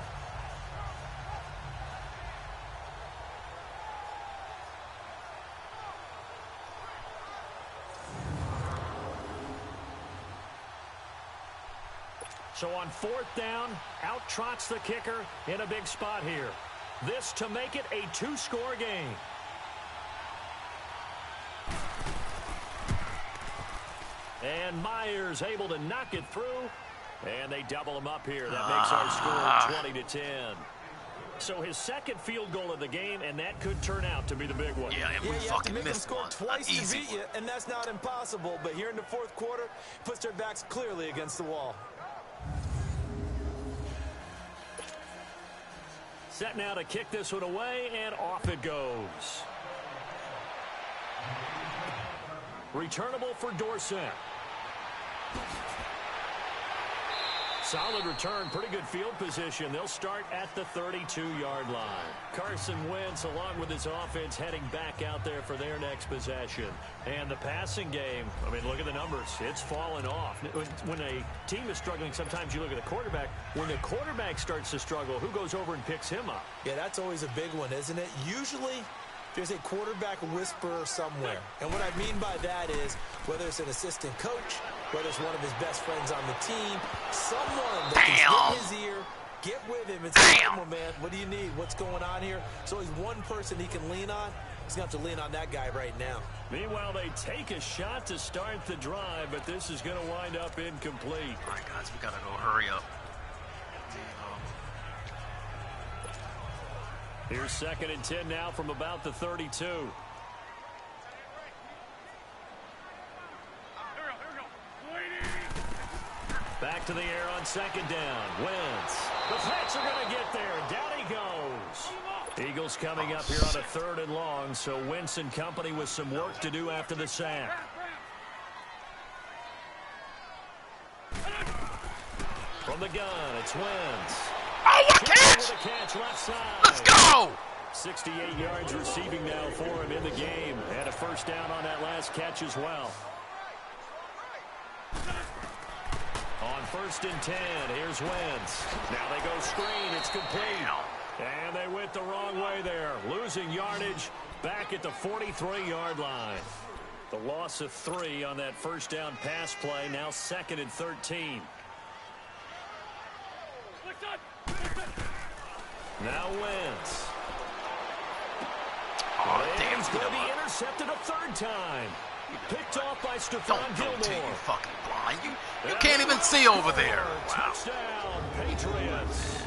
So on 4th down, out trots the kicker in a big spot here. This to make it a 2-score game. And Myers able to knock it through. And they double him up here. That makes our score 20-10. So his 2nd field goal of the game, and that could turn out to be the big one. Yeah, and we fucking missed one. Twice to beat you, and that's not impossible. But here in the 4th quarter, puts their backs clearly against the wall. Set now to kick this one away, and off it goes. Returnable for Dorsett. Solid return, pretty good field position. They'll start at the 32-yard line. Carson Wentz, along with his offense, heading back out there for their next possession. And the passing game, I mean, look at the numbers. It's fallen off. When a team is struggling, sometimes you look at the quarterback. When the quarterback starts to struggle, who goes over and picks him up? Yeah, that's always a big one, isn't it? Usually, there's a quarterback whisperer somewhere. And what I mean by that is, whether it's an assistant coach, whether it's one of his best friends on the team, someone that can get his ear, get with him and say, "Come on, man, what do you need? What's going on here?" So he's one person he can lean on. He's going to have to lean on that guy right now. Meanwhile, they take a shot to start the drive, but this is going to wind up incomplete. All right, guys, we got to go hurry up. Here's 2nd and 10 now from about the 32. Back to the air on 2nd down. Wentz. The Pats are going to get there. Down he goes. Eagles coming up here on a 3rd and long, so Wentz and company with some work to do after the sack. From the gun, it's Wentz. Oh, what catch! Catch left side. Let's go! 68 yards receiving now for him in the game. And a first down on that last catch as well. On 1st and 10, here's Wentz. Now they go screen. It's complete. And they went the wrong way there. Losing yardage back at the 43-yard line. The loss of 3 on that first down pass play. Now 2nd and 13. Now Wentz. Oh, damn. He's going to be intercepted a 3rd time. Picked off by Stephon Gilmore. Don't you fucking blind. You can't even see over there. Wow. Touchdown, Patriots.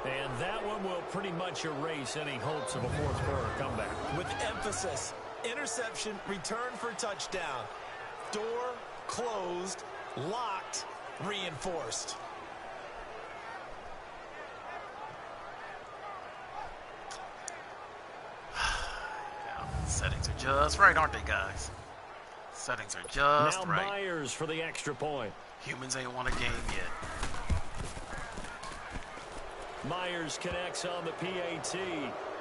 And that one will pretty much erase any hopes of a 4th quarter comeback. With emphasis, interception, return for touchdown. Door closed, locked, reinforced. Settings are just right, aren't they, guys? Settings are just now right. Myers for the extra point. Humans ain't won a game yet. Myers connects on the PAT,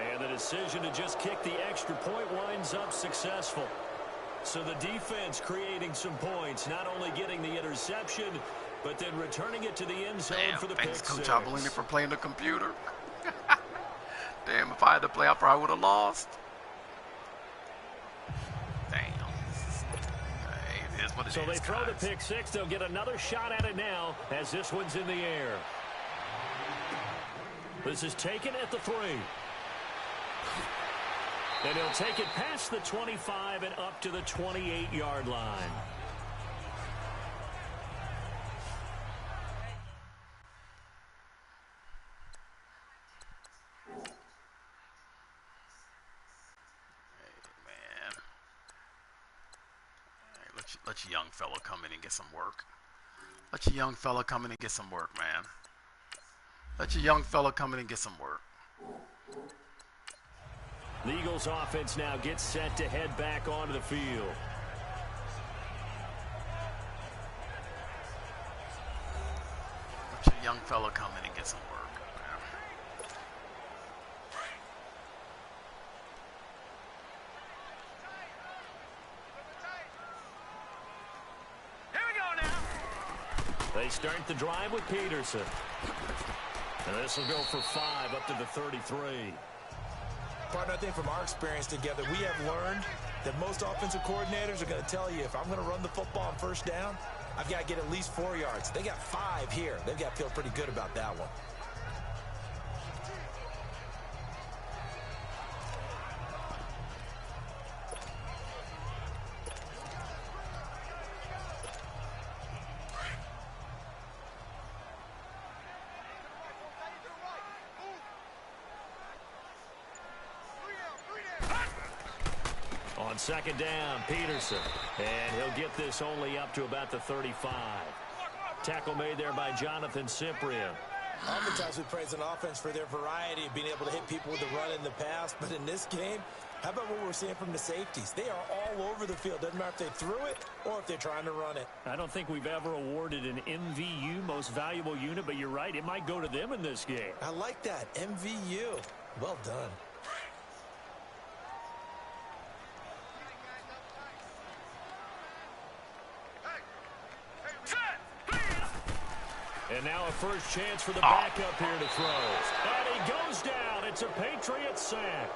and the decision to just kick the extra point winds up successful. So the defense creating some points, not only getting the interception, but then returning it to the end zone for the pick thanks, Coach six. Arbolini, for playing the computer. Damn, if I had to play, I probably would have lost. Damn. Hey, it is what it is, So they throw guys. the pick six. They'll get another shot at it now as this one's in the air. This is taken at the 3. And he'll take it past the 25 and up to the 28-yard line. Let your young fella come in and get some work. Let your young fella come in and get some work, man. Let your young fella come in and get some work. The Eagles offense now gets set to head back onto the field. Let your young fella come in and get some work, man. Here we go now. They start the drive with Peterson. And this will go for 5 up to the 33. Partner, I think from our experience together, we have learned that most offensive coordinators are going to tell you, if I'm going to run the football on first down, I've got to get at least 4 yards. They got 5 here. They've got to feel pretty good about that one. On second down, Peterson. And he'll get this only up to about the 35. Tackle made there by Jonathan Cyprien. Oftentimes we praise an offense for their variety of being able to hit people with the run in the pass. But in this game, how about what we're seeing from the safeties? They are all over the field. Doesn't matter if they threw it or if they're trying to run it. I don't think we've ever awarded an MVU, most valuable unit, but you're right, it might go to them in this game. I like that. MVU. Well done. And now a first chance for the backup here to throw. And he goes down. It's a Patriots sack.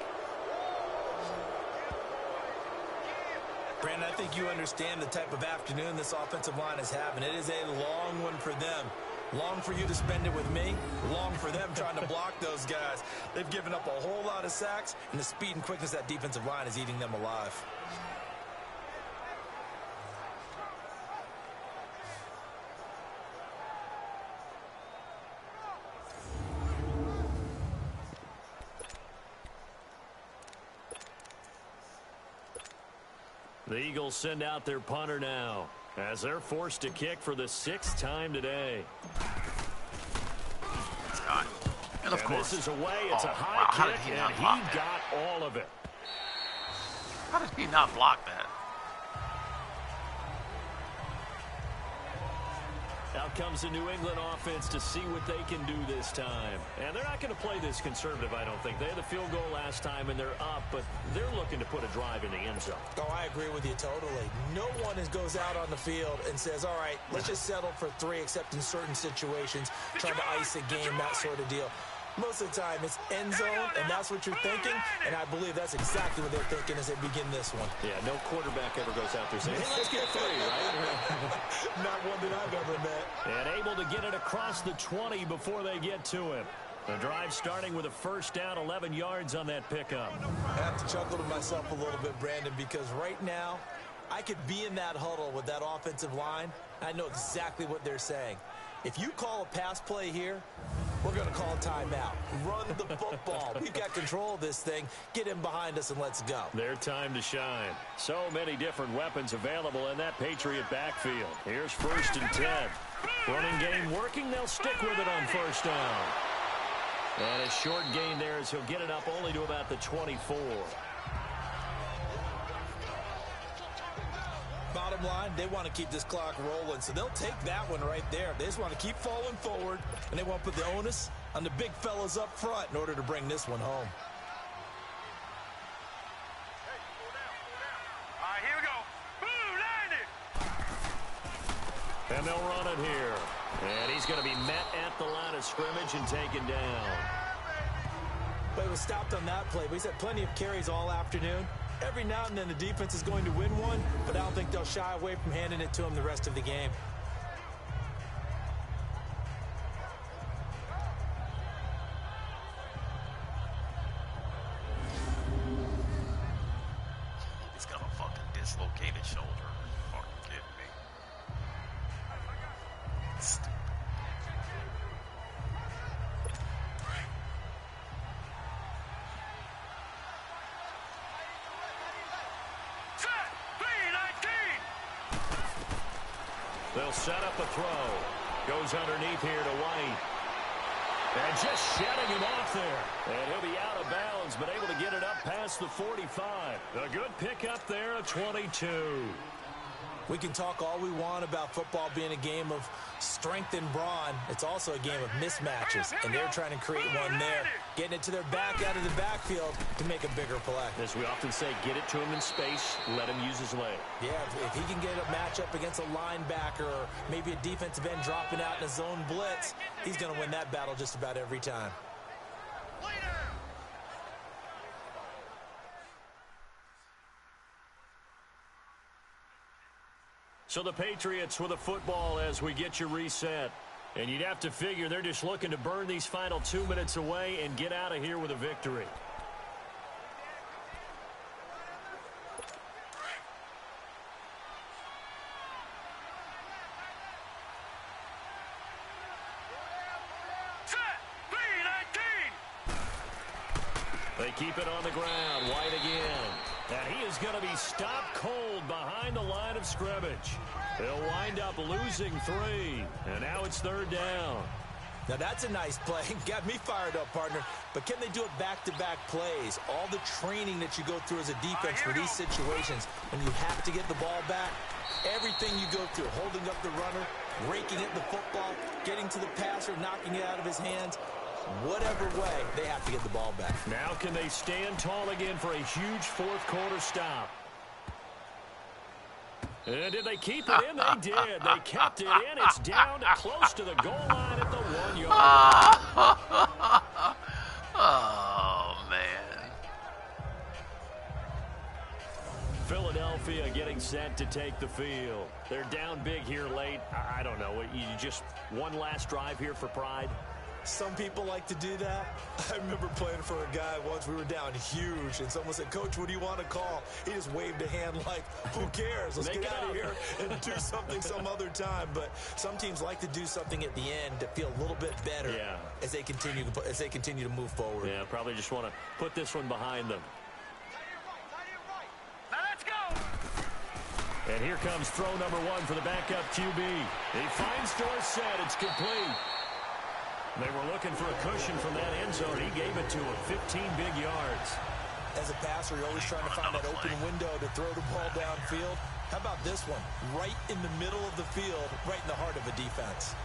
Brandon, I think you understand the type of afternoon this offensive line is having. It is a long one for them. Long for you to spend it with me. Long for them trying to block those guys. They've given up a whole lot of sacks, and the speed and quickness of that defensive line is eating them alive. The Eagles send out their punter now as they're forced to kick for the 6th time today. And of course, this is away. It's a high wow, how kick, did he and not he block that? got all of it. How did he not block that? Out comes the New England offense to see what they can do this time. And they're not going to play this conservative, I don't think. They had the field goal last time, and they're up, but they're looking to put a drive in the end zone. Oh, I agree with you totally. No one goes out on the field and says, all right, let's just settle for 3, except in certain situations, trying to ice a game, that sort of deal. Most of the time, it's end zone, and that's what you're thinking, and I believe that's exactly what they're thinking as they begin this one. Yeah, no quarterback ever goes out there saying, hey, let's get 3, right? Not one that I've ever met. And able to get it across the 20 before they get to him. The drive starting with a first down, 11 yards on that pickup. I have to chuckle to myself a little bit, Brandon, because right now, I could be in that huddle with that offensive line. I know exactly what they're saying. If you call a pass play here, we're going to call a timeout. Run the football. We've got control of this thing. Get him behind us and let's go. Their time to shine. So many different weapons available in that Patriot backfield. Here's 1st and 10. Running game working. They'll stick with it on first down. And a short gain there as he'll get it up only to about the 24. Bottom line, they want to keep this clock rolling, so they'll take that one right there. They just want to keep falling forward, and they want to put the onus on the big fellas up front in order to bring this one home. All right, here we go. Boo, 90. And they'll run it here. And he's going to be met at the line of scrimmage and taken down. But it was stopped on that play. But he's had plenty of carries all afternoon. Every now and then the defense is going to win one, but I don't think they'll shy away from handing it to him the rest of the game. He's got a fucking dislocated shoulder. Are you kidding me? Stupid. They'll set up a throw. Goes underneath here to White. And just shedding him off there. And he'll be out of bounds, but able to get it up past the 45. A good pickup there at 22. We can talk all we want about football being a game of strength and brawn. It's also a game of mismatches, and they're trying to create one there. Getting it to their back out of the backfield to make a bigger play. As we often say, get it to him in space, let him use his leg. Yeah, if he can get a matchup against a linebacker or maybe a defensive end dropping out in a zone blitz, he's going to win that battle just about every time. So the Patriots with a football as we get you reset. And you'd have to figure they're just looking to burn these final 2 minutes away and get out of here with a victory. They keep it on the ground. White again. And he is going to be stopped cold behind the line of scrimmage. They'll wind up losing 3. And now it's 3rd down. Now that's a nice play. Got me fired up, partner. But can they do it back-to-back plays? All the training that you go through as a defense for these situations, when you have to get the ball back, everything you go through, holding up the runner, raking at the football, getting to the passer, knocking it out of his hands, whatever way, they have to get the ball back. Now can they stand tall again for a huge 4th quarter stop? And did they keep it in? They did. They kept it in. It's down to close to the goal line at the 1-yard line. Oh, man. Philadelphia getting set to take the field. They're down big here late. I don't know. You just one last drive here for pride? Some people like to do that. I remember playing for a guy once. We were down huge, and someone said, "Coach, what do you want to call?" He just waved a hand like, who cares? Let's get out of here and do something some other time. But some teams like to do something at the end to feel a little bit better as they continue to move forward. Yeah, probably just want to put this one behind them. Now let's go. And here comes throw number 1 for the backup QB. He finds Dorsett. It's complete. They were looking for a cushion from that end zone. He gave it to him. 15 big yards. As a passer, you're always trying to find that open window to throw the ball downfield. How about this one? Right in the middle of the field, right in the heart of a defense.